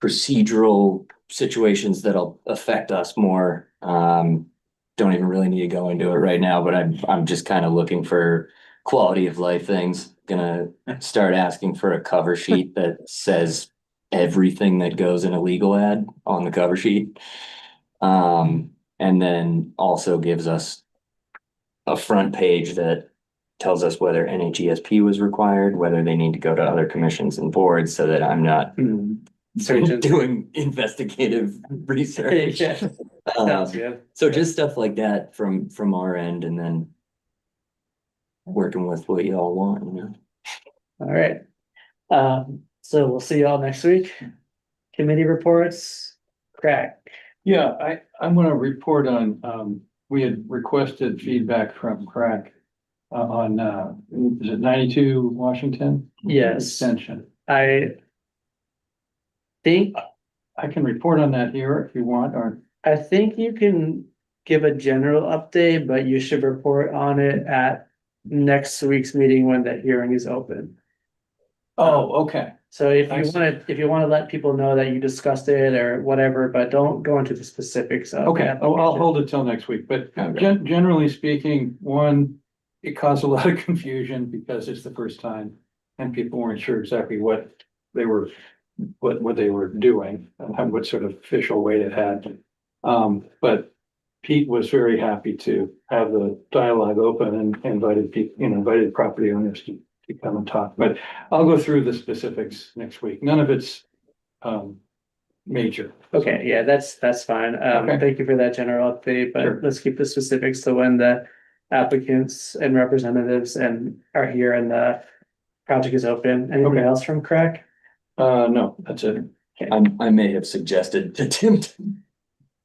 procedural situations that'll affect us more. Don't even really need to go into it right now, but I'm just kind of looking for quality of life things. Gonna start asking for a cover sheet that says everything that goes in a legal ad on the cover sheet. And then also gives us a front page that tells us whether NHESP was required, whether they need to go to other commissions and boards, so that I'm not doing investigative research. Yeah, sounds good. So just stuff like that from our end, and then working with what you all want, you know? All right. So we'll see y'all next week. Committee reports, crack. Yeah, I'm gonna report on, we had requested feedback from Crack on, is it 92 Washington? Yes. Extension. I think, I can report on that here if you want, or, I think you can give a general update, but you should report on it at next week's meeting when the hearing is open. oh, okay. So if I you see. wanna let people know that you discussed it or whatever, but don't go into the specifics of. the Okay, I'll application. hold it till next week, but Okay. generally speaking, one, it caused a lot of confusion because it's the first time. And people weren't sure exactly what they were doing and what sort of official weight it had. But Pete was very happy to have the dialogue open and invited people, invited property owners to come and talk, but I'll go through the specifics next week. None of it's major. Okay, yeah, that's fine. Okay. Thank you for that general update, Sure. but let's keep the specifics to when the applicants and representatives are here and the project is open. Anything Okay. else from Crack? No, that's it. I may have suggested to Tim.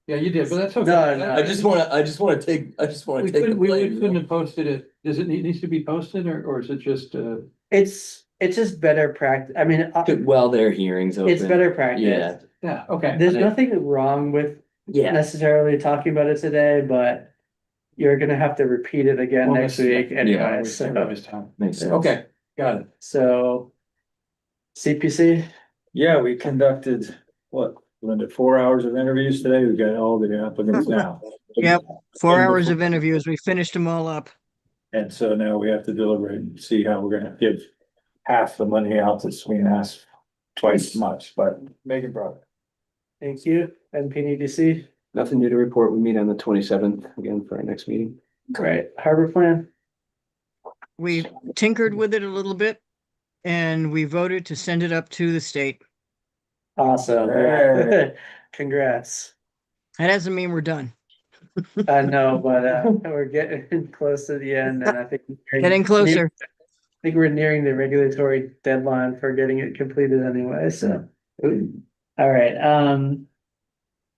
Yeah, you did, but that's okay. No, I just wanna take We the couldn't, we blame. couldn't have posted it. Does it needs to be posted or is it just, It's just better practice. I mean, Well, their hearings open. it's better practice. Yeah, yeah, okay. There's nothing wrong with yeah. necessarily talking about it today, but you're gonna have to repeat it again Well, next that's- week yeah, anyway, waste so, everybody's time. Makes sense. Okay, got it. so. CPC, Yeah, we conducted, Linda, 4 hours of interviews today, we got all the applicants now. Yep, 4 hours of interviews. We finished them all up. And so now we have to deliberate and see how we're gonna give half the money out to Sweden Ass twice as much, but making progress. thank you, NPDC, Nothing new to report. We meet on the 27th again for our next meeting. great, harbor plan, We tinkered with it a little bit. and we voted to send it up to the state. Awesome. Yeah. Congrats. That doesn't mean we're done. I know, but we're getting close to the end, and I think Getting closer. I think we're nearing the regulatory deadline for getting it completed anyway, so. All right,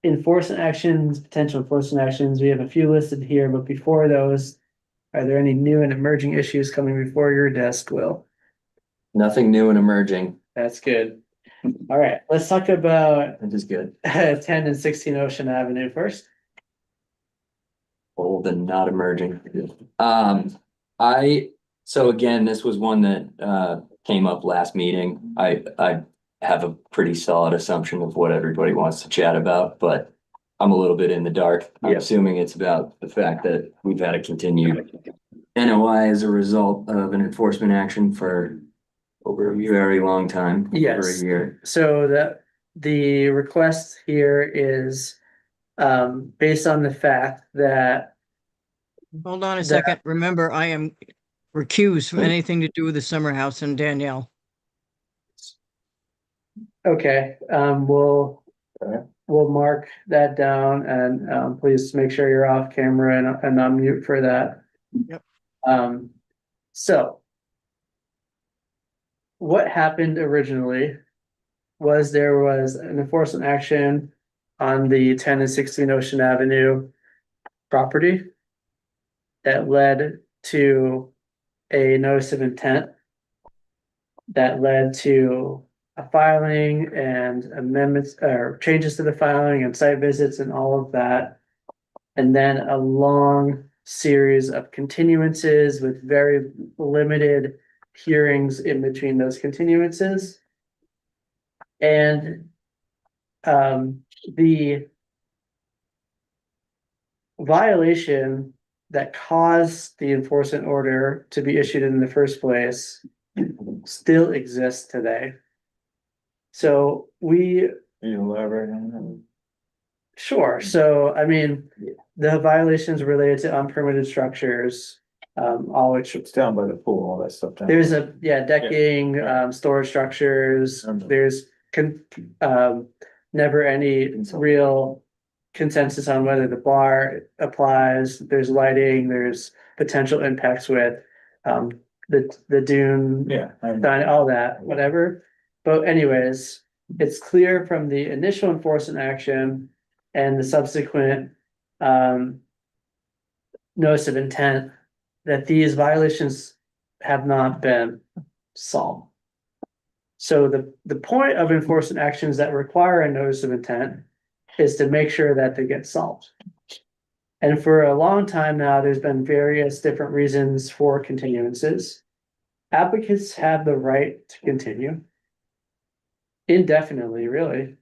enforcement actions, potential enforcement actions, we have a few listed here, but before those, are there any new and emerging issues coming before your desk, Will? Nothing new and emerging. That's good. All right, let's talk about That is good. 10 and 16 Ocean Avenue first. Old and not emerging. So again, this was one that came up last meeting. I have a pretty solid assumption of what everybody wants to chat about, but I'm a little bit in the dark. I'm Yeah. assuming it's about the fact that we've had a continued NOI as a result of an enforcement action for over a very long time. Over a Yes. year. So the request here is based on the fact that Hold on a That- second. Remember, I am recused from anything to do with the summer house and Danielle. okay, we'll mark that down and please make sure you're off camera and on mute for that. Yep. So what happened originally was there was an enforcement action on the 10 and 16 Ocean Avenue property that led to a notice of intent that led to a filing and amendments or changes to the filing and site visits and all of that. And then a long series of continuances with very limited hearings in between those continuances. And the violation that caused the enforcement order to be issued in the first place still exists today. So we, Can you elaborate on sure, so I mean, the violations related to unpermitted structures, all which that? It's down by the pool, all that stuff. down there's there. decking, Yeah. storage structures, Mhm. there's never any real consensus on whether the bar applies, there's lighting, there's potential impacts with the dune, Yeah. all that, whatever. But anyways, it's clear from the initial enforcement action and the subsequent notice of intent that these violations have not been solved. So the point of enforcement actions that require a notice of intent is to make sure that they get solved. And for a long time now, there's been various different reasons for continuances. Applicants have the right to continue indefinitely, really.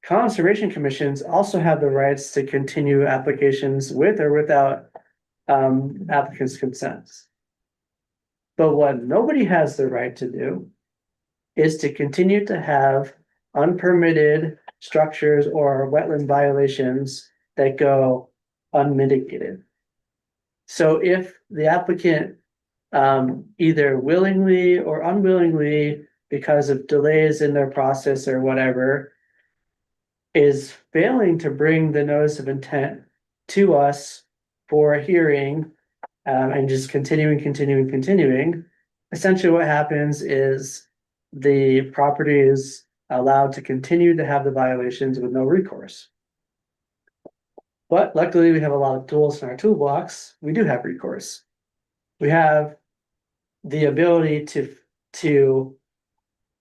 Conservation commissions also have the rights to continue applications with or without applicants' consents. But what nobody has the right to do is to continue to have unpermitted structures or wetland violations that go unmitigated. So if the applicant either willingly or unwillingly, because of delays in their process or whatever, is failing to bring the notice of intent to us for a hearing, and just continuing, essentially what happens is the property is allowed to continue to have the violations with no recourse. But luckily, we have a lot of tools in our toolbox. We do have recourse. We have the ability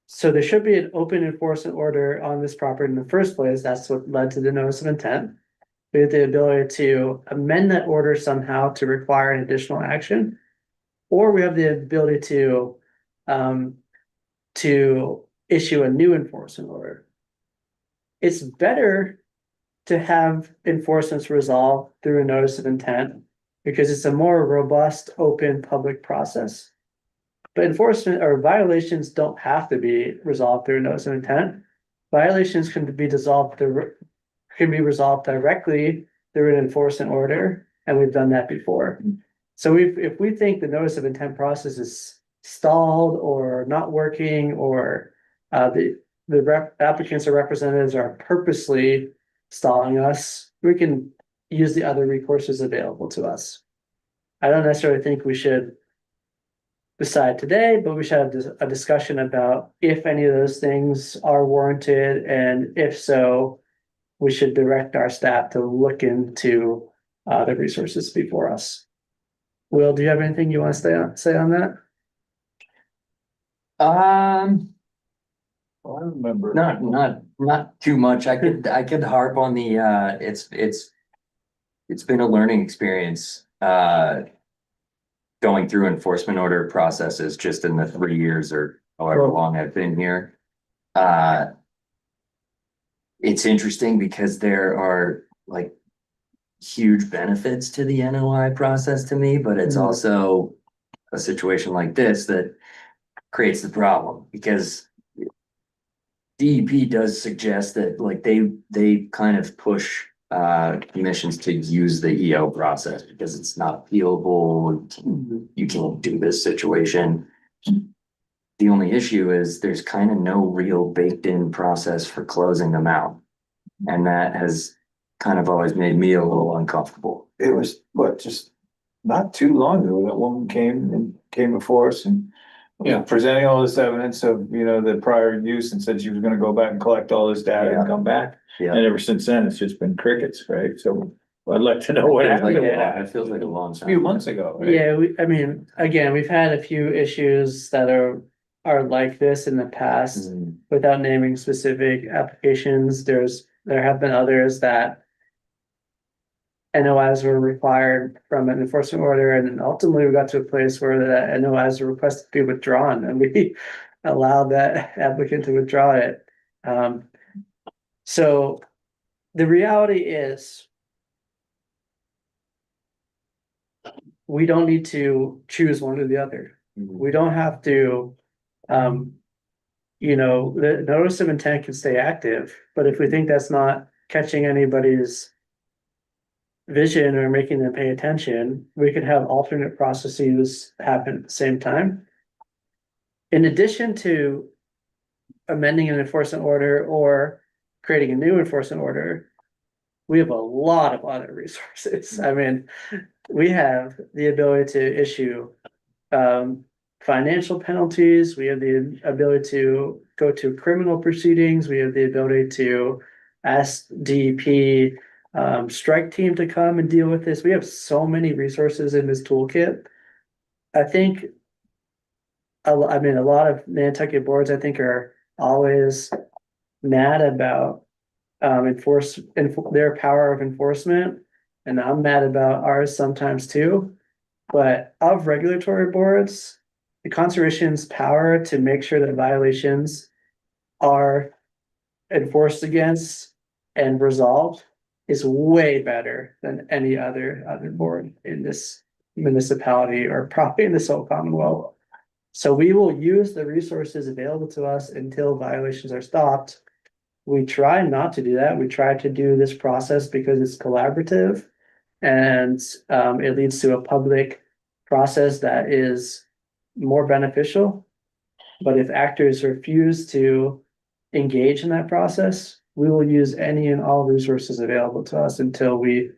so there should be an open enforcement order on this property in the first place. That's what led to the notice of intent. We have the ability to amend that order somehow to require an additional action. Or we have the ability to issue a new enforcement order. It's better to have enforcements resolved through a notice of intent because it's a more robust, open public process. But enforcement or violations don't have to be resolved through a notice of intent. Violations can be resolved directly through an enforcement order, and we've done that before. So if we think the notice of intent process stalled or not working, or the applicants or representatives are purposely stalling us, we can use the other recourses available to us. I don't necessarily think we should decide today, but we should have a discussion about if any of those things are warranted, and if so, we should direct our staff to look into the resources before us. Will, do you have anything you want to say on that? Well, I remember. Not too much. I could harp on the, it's been a learning experience, going through enforcement order processes just in the 3 years or however long I've been here. It's interesting because there are like huge benefits to the NOI process to me, but it's also a situation like this that creates the problem, because DEP does suggest that like they kind of push commissions to use the EO process because it's not appealable. You can't do this situation. The only issue is there's kind of no real baked in process for closing them out. And that has kind of always made me a little uncomfortable. It was just not too long ago that woman came before us and presenting all this evidence of, the prior use, and said she was gonna go back and collect all this data and come back. Yeah. And ever since then, it's just been crickets, right? So I'd like to know what happened. It feels like a long A time. few months ago, right? Yeah, I mean, again, we've had a few issues that are like this in the past. Without naming specific applications. There have been others that NOIs were required from an enforcement order, and then ultimately we got to a place where the NOIs were requested to be withdrawn, and we allowed that applicant to withdraw it. So the reality is, we don't need to choose one or the other. We don't have to, the notice of intent can stay active, but if we think that's not catching anybody's vision or making them pay attention, we could have alternate processes happen at the same time. In addition to amending an enforcement order or creating a new enforcement order, we have a lot of other resources. I mean, we have the ability to issue financial penalties. We have the ability to go to criminal proceedings. We have the ability to ask DEP strike team to come and deal with this. We have so many resources in this toolkit. I think, a lot of Nantucket boards, I think, are always mad about their power of enforcement, and I'm mad about ours sometimes too. But of regulatory boards, the conservation's power to make sure that violations are enforced against and resolved is way better than any other board in this municipality, or probably in this whole Commonwealth. So we will use the resources available to us until violations are stopped. We try not to do that. We try to do this process because it's collaborative, and it leads to a public process that is more beneficial. But if actors refuse to engage in that process, we will use any and all resources available to us until we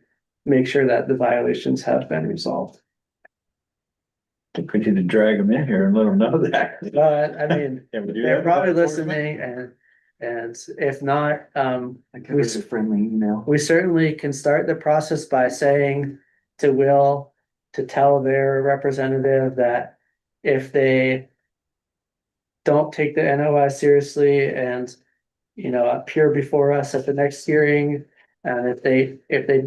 make sure that the violations have been resolved. I think we need to drag them in here and let them know that. But I mean, Can we do they're that probably without enforcement? listening, and if not, I could write a friendly email. we certainly can start the process by saying to Will to tell their representative that if they don't take the NOI seriously and, appear before us at the next hearing, and if they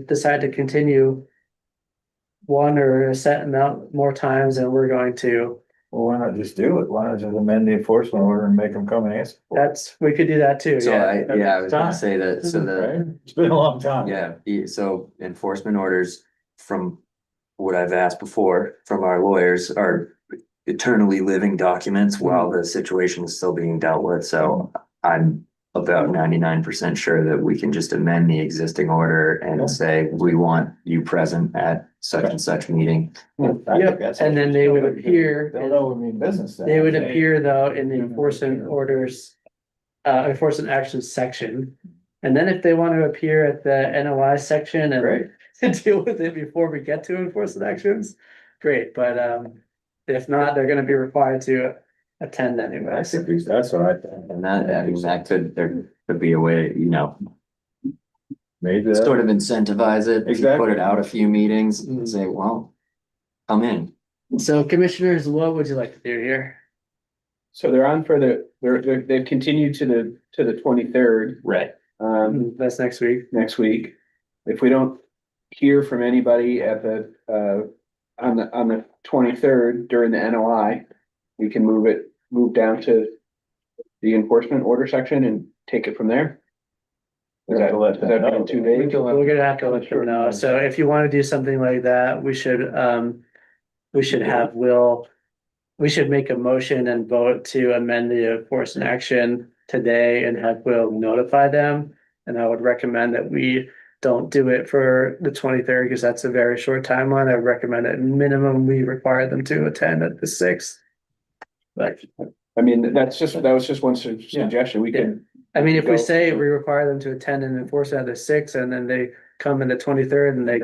decide to continue one or a set amount more times, then we're going to, Well, why not just do it? Why not just amend the enforcement order and make them come and answer? we could do that too, So yeah. I was gonna say that, so Right? It's been a long time. so enforcement orders, from what I've asked before from our lawyers, are eternally living documents while the situation is still being dealt with. So I'm about 99% sure that we can just amend the existing order Yeah. and say, we want you present at such and such meeting. I think Yep, that's and then they would appear, They'll know we mean business then. they would appear though in the enforcement orders, enforcement actions section. And then if they want to appear at the NOI section Great. and deal with it before we get to enforcement actions, great, but if not, they're gonna be required to attend anyway. I think that's what I think. And that could, there could be a way, Maybe sort of incentivize it. Exactly. Put it out a few meetings and say, well, come in. So commissioners, what would you like to do here? So they're on for they've continued to the 23rd, Right. That's next week. next week. If we don't hear from anybody at the, on the 23rd during the NOI, we can move down to the enforcement order section and take it from there. Is that, is that being too vague? We're gonna have to let them know. So if you want to do something like that, we should have we should make a motion and vote to amend the enforcement action today and have Will notify them. And I would recommend that we don't do it for the 23rd because that's a very short timeline. I would recommend at minimum we require them to attend at the 6th. But I mean, that was just one suggestion. We can, I mean, if we Go. say we require them to attend and enforce it at the 6th and then they come in the 23rd and they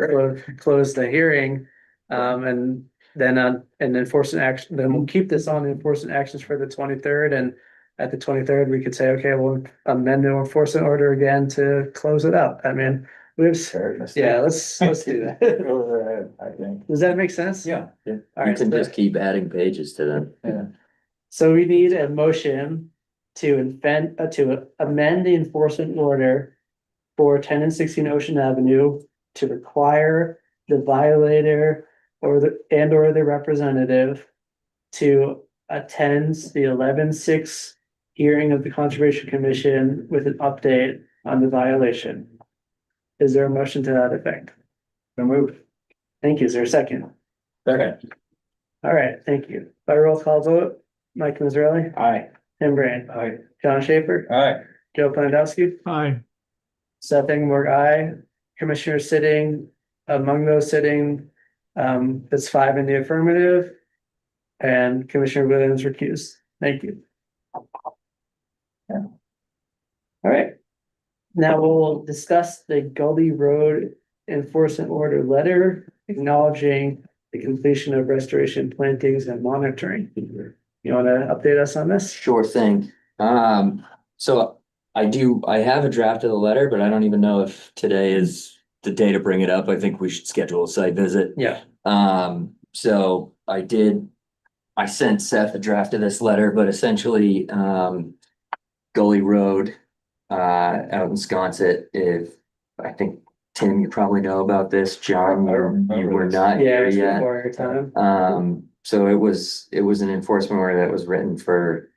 close the hearing. And then and enforcement action, then we'll keep this on enforcement actions for the 23rd, and at the 23rd, we could say, okay, we'll amend the enforcement order again to close it up. I mean, let's do that. I think. Does that make sense? Yeah. All You right, can so- just keep adding pages to them. Yeah. So we need a motion to amend the enforcement order for 10 and 16 Ocean Avenue to require the violator or the representative to attend the 11/6 hearing of the Conservation Commission with an update on the violation. Is there a motion to that effect? So moved. Thank you. Is there a second? Second. All right, thank you. By roll call vote, Mike Mazzarelli, aye. Tim Brand, Aye. John Schaefer, Aye. Joe Planowski, Aye. Seth Ingberg, aye. Commissioners sitting, among those sitting, that's 5 in the affirmative. And Commissioner Williams recused. Thank you. Yeah. All right. Now we'll discuss the Gully Road enforcement order letter acknowledging the completion of restoration plantings and monitoring. You want to update us on this? Sure thing. So I have a draft of the letter, but I don't even know if today is the day to bring it up. I think we should schedule a site visit. Yeah. So I sent Seth a draft of this letter, but essentially, Gully Road, out in Sconset, I think, Tim, you probably know about this. John, I remember you were this. not Yeah, here it's yet. before your time. So it was an enforcement order that was written for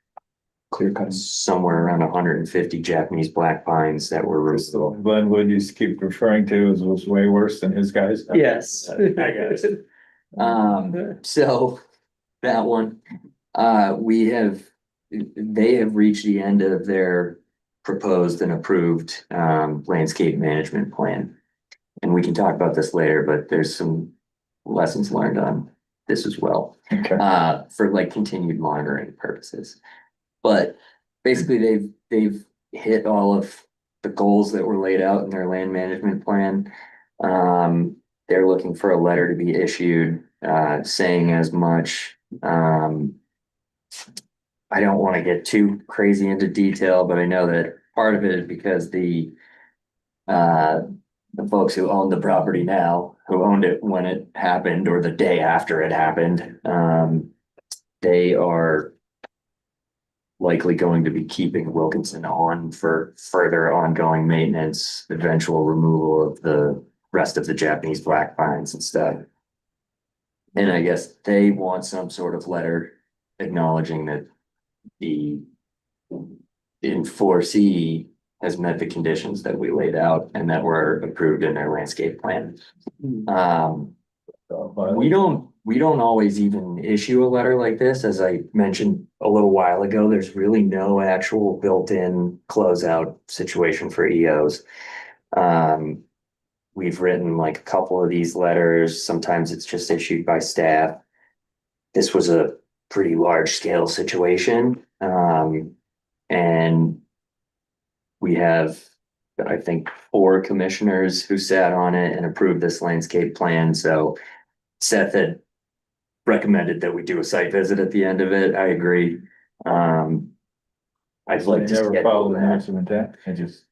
Clear cut. somewhere around 150 Japanese black pines that were This the removed. one Glenwood used to keep referring to as was way worse than his guys. Yes. I got it. So that one, they have reached the end of their proposed and approved landscape management plan. And we can talk about this later, but there's some lessons learned on this as well, Okay. for like continued monitoring purposes. But basically, they've hit all of the goals that were laid out in their land management plan. They're looking for a letter to be issued, saying as much. I don't want to get too crazy into detail, but I know that part of it is because the folks who own the property now, who owned it when it happened or the day after it happened, they are likely going to be keeping Wilkinson on for further ongoing maintenance, eventual removal of the rest of the Japanese black pines and stuff. And I guess they want some sort of letter acknowledging that the enforcee has met the conditions that we laid out and that were approved in their landscape plan. We we don't always even issue a letter like this. As I mentioned a little while ago, there's really no actual built-in closeout situation for EOs. We've written like a couple of these letters. Sometimes it's just issued by staff. This was a pretty large scale situation. And we have, I think, 4 commissioners who sat on it and approved this landscape plan. So Seth had recommended that we do a site visit at the end of it. I agree. I'd like to Never schedule followed the that. notes of intent. I just.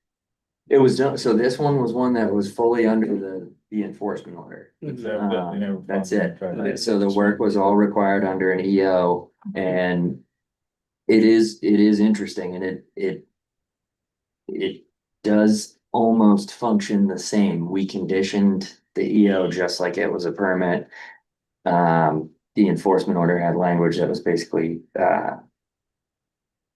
It was done, so this one was one that was fully under the enforcement order. It's evidently never That's followed. it. So the work was all required under an EO, and it is interesting, and it does almost function the same. We conditioned the EO just like it was a permit. The enforcement order had language that was basically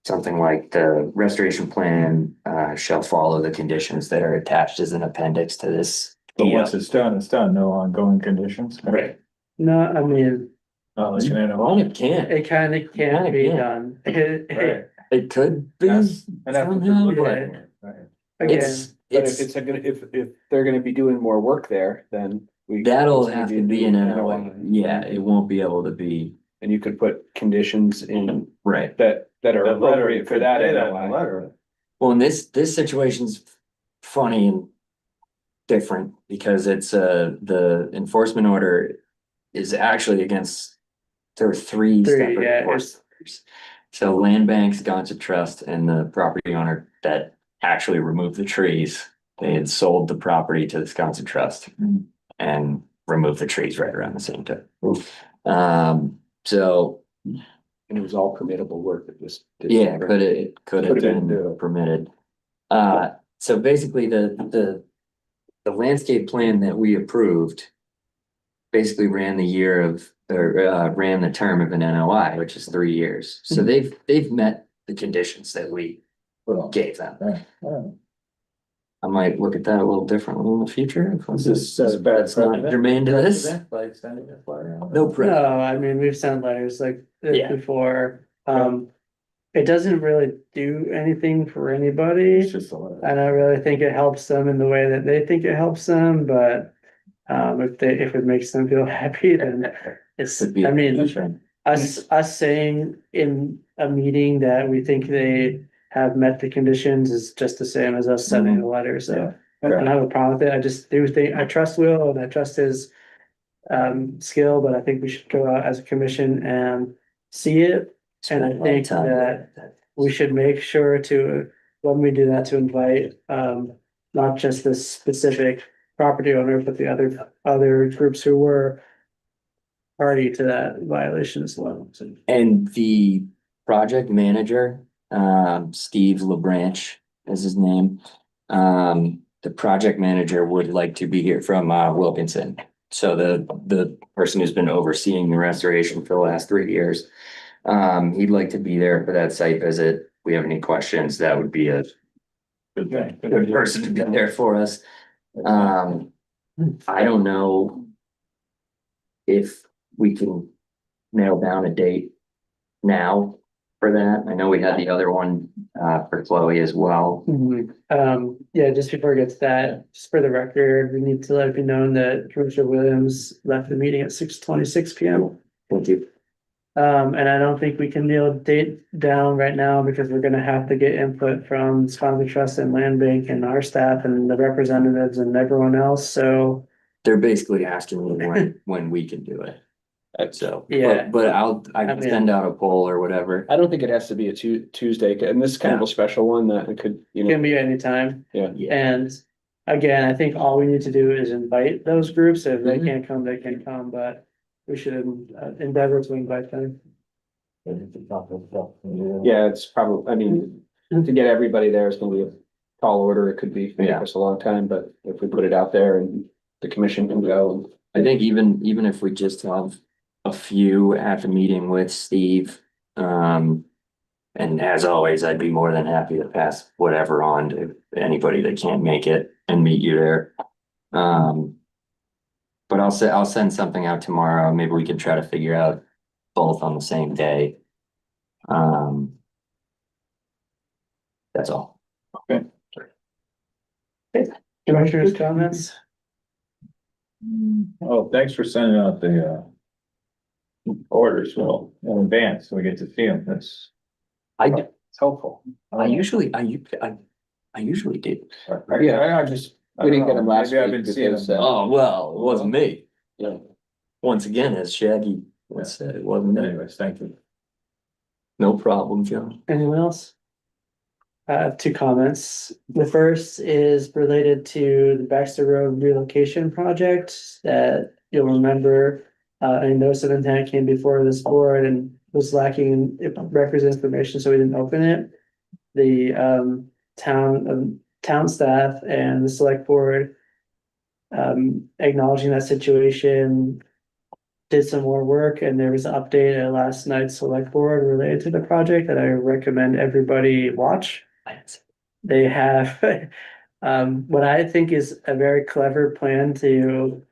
something like the restoration plan shall follow the conditions that are attached as an appendix to this. But once it's done, no ongoing conditions. Right. No, I mean, Oh, it's gonna Well, know. it can't. it kind of can't be done. Right. It could be. And that's what it somehow, looked like. yeah. Right. Again, It's, But if they're gonna be doing more work there, then we. that'll it's have gonna to be an NOI. NOI. Yeah, it won't be able to be. And you could put conditions in Right. that are That letter, appropriate for that say that in the NOI. letter. Well, and this situation's funny and different because it's the enforcement order is actually against, there are 3 Three, separate yeah, enforcement orders. So land banks, Sconset Trust, and the property owner that actually removed the trees, they had sold the property to the Sconset Trust and removed the trees right around the same time. So And it was all permittable work that was. yeah, it could have Could've been, been permitted. So basically the landscape plan that we approved basically ran the year of, or ran the term of an NOI, which is 3 years. So they've met the conditions that we gave them. Right. I might look at that a little differently in the future. Is this a bad That's not precedent? germane to this. By extending this letter out? No pre- no, I mean, we've sent letters like this Yeah. before. It doesn't really do anything for anybody. It's just a letter. I don't really think it helps them in the way that they think it helps them, but if it makes them feel happy, then it's, Could be I a mean, condition. us saying in a meeting that we think they have met the conditions is just the same as us sending a letter, so I don't have a problem with it. I just do think, I trust Will and I trust his skill, but I think we should go out as a commission and see it. And I Spent a lot of think time that we should make sure to, when we do that, to invite, not just this specific property owner, but the other groups who were party to that violation as well. And the project manager, Steve LeBranch is his name. The project manager would like to be here from Wilkinson. So the person who's been overseeing the restoration for the last 3 years. He'd like to be there for that site visit. If we have any questions, that would be a good person to be there for us. I don't know if we can nail down a date now for that. I know we had the other one for Chloe as well. Yeah, just before I get to that, just for the record, we need to let it be known that Commissioner Williams left the meeting at 6:26 PM. Thank you. And I don't think we can nail a date down right now because we're gonna have to get input from Sponsorship Trust and Land Bank and our staff and the representatives and everyone else, so. They're basically asking me when we can do it. So, Yeah. but I can mean- send out a poll or whatever. I don't think it has to be a Tuesday, and this is kind of a special one that it could, It can be anytime. Yeah. And again, I think all we need to do is invite those groups. If they Mhm. can't come, they can come, but we should endeavor to invite them. Yeah, it's probably, I mean, to get everybody there is gonna be a tall order. It could be, take Yeah. us a long time, but if we put it out there and the commission can go. I think even if we just have a few at the meeting with Steve, and as always, I'd be more than happy to pass whatever on to anybody that can't make it and meet you there. But But I'll send something out tomorrow. Maybe we can try to figure out both on the same day. That's all. Commissioners' comments? Oh, thanks for sending out the orders, well, in advance, so we get to see them, that's It's helpful. I usually do. Yeah. I just. We didn't get them last Maybe I've week been seeing because, them. Oh, well, it wasn't me. Yeah. Once again, as Shaggy once said, it wasn't me. Anyways, thank you. No problem, John. Anyone else? I have two comments. The first is related to the Baxter Road relocation project that you'll remember. I noticed an intent came before this board and was lacking records information, so we didn't open it. The town staff and the select board acknowledging that situation, did some more work, and there was an update at last night's select board related to the project that I recommend everybody watch. They have what I think is a very clever plan to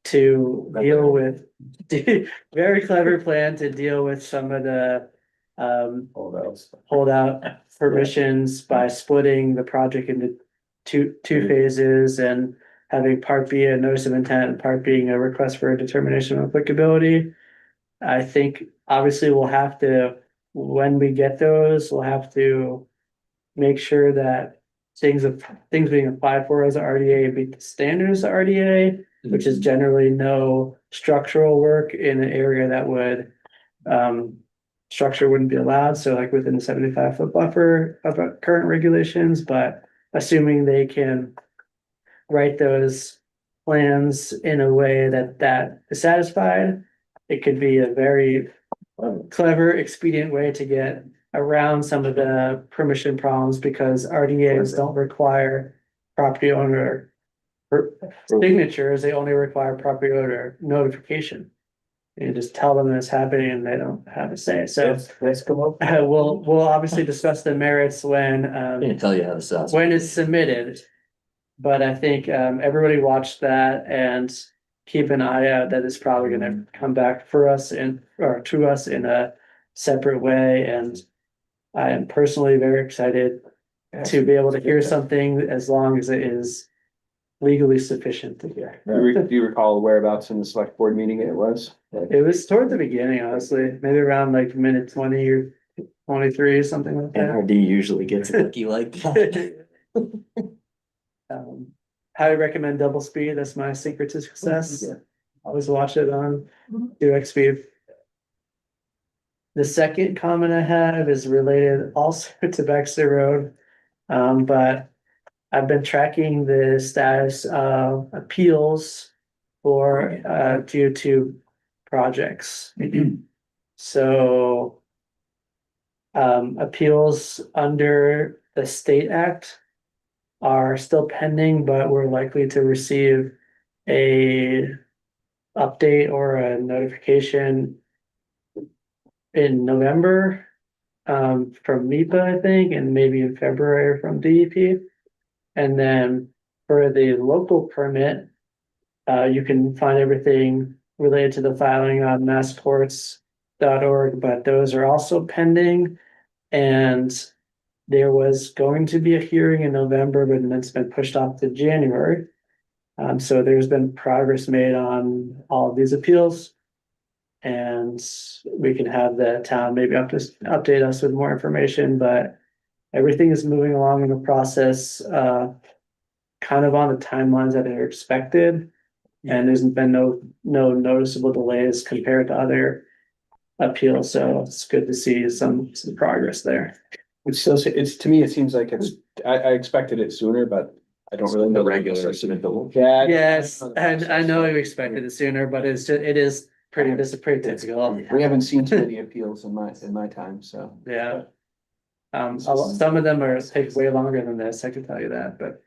deal with very clever plan to deal with some of the holdout permissions by splitting the project into two phases and having part B a notice of intent and part being a request for a determination of applicability. I think obviously we'll have to, when we get those, we'll have to make sure that things being applied for as a RDA meet the standards of RDA, which is generally no structural work in an area that would structure wouldn't be allowed, so like within the 75-foot buffer of current regulations, but assuming they can write those plans in a way that is satisfied, it could be a very clever, expedient way to get around some of the permission problems because RDAs don't require property owner signatures, they only require property owner notification. You just tell them it's happening and they don't have a say, so. Let's come up. We'll obviously discuss the merits when Can't tell you how to sell. when it's submitted. But I think everybody watch that and keep an eye out that it's probably gonna come back for us or to us in a separate way, and I am personally very excited to be able to hear something as long as it is legally sufficient to hear. Do you recall whereabouts in the select board meeting it was? It was toward the beginning, honestly, maybe around like minute 20 or 23, something like that. NRD usually gets lucky like that. Highly recommend double speed. That's my secret to success. Always watch it on 2x speed. The second comment I have is related also to Baxter Road. But I've been tracking the status of appeals for due to projects. So appeals under the State Act are still pending, but we're likely to receive a update or a notification in November from NEPA, I think, and maybe in February from DEP. And then for the local permit, you can find everything related to the filing on massports.org, but those are also pending. And there was going to be a hearing in November, but then it's been pushed off to January. So there's been progress made on all of these appeals. And we can have the town maybe update us with more information, but everything is moving along in the process, kind of on the timelines that are expected. And there's been no noticeable delays compared to other appeals, so it's good to see some progress there. It's to me, it seems like I expected it sooner, but I don't really know. The regular submittal. Yeah. Yes, and I know you expected it sooner, but this is pretty typical. We haven't seen too many appeals in my time, so. Yeah. Some of them take way longer than this, I can tell you that, but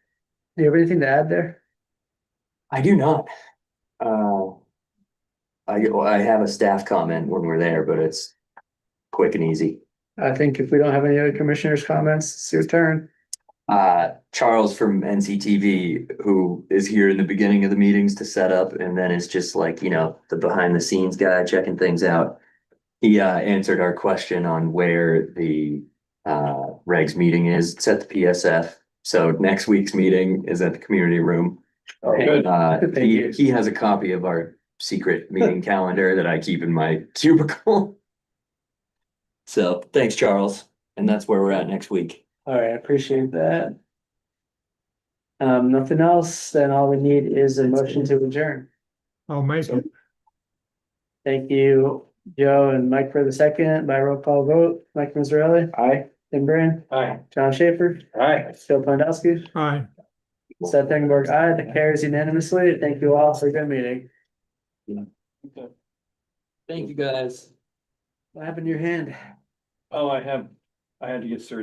do you have anything to add there? I do not. I have a staff comment when we're there, but it's quick and easy. I think if we don't have any other commissioners' comments, it's your turn. Charles from NCTV, who is here in the beginning of the meetings to set up and then is just like, the behind the scenes guy checking things out. He answered our question on where the regs meeting is. It's at the PSF. So next week's meeting is at the community room. Oh, good. Thank you. He has a copy of our secret meeting calendar that I keep in my cubicle. So thanks, Charles. And that's where we're at next week. All right, I appreciate that. Nothing else, then all we need is a motion to adjourn. I'll make it. Thank you, Joe and Mike for the second by roll call vote. Mike Mazzarelli, Aye. Tim Brand, Aye. John Schaefer, Aye. Phil Pandowski, Aye. Seth Engelberg, aye. That carries unanimously. Thank you all for a good meeting. Thank you, guys. What happened to your hand? Oh, I had to get surgery.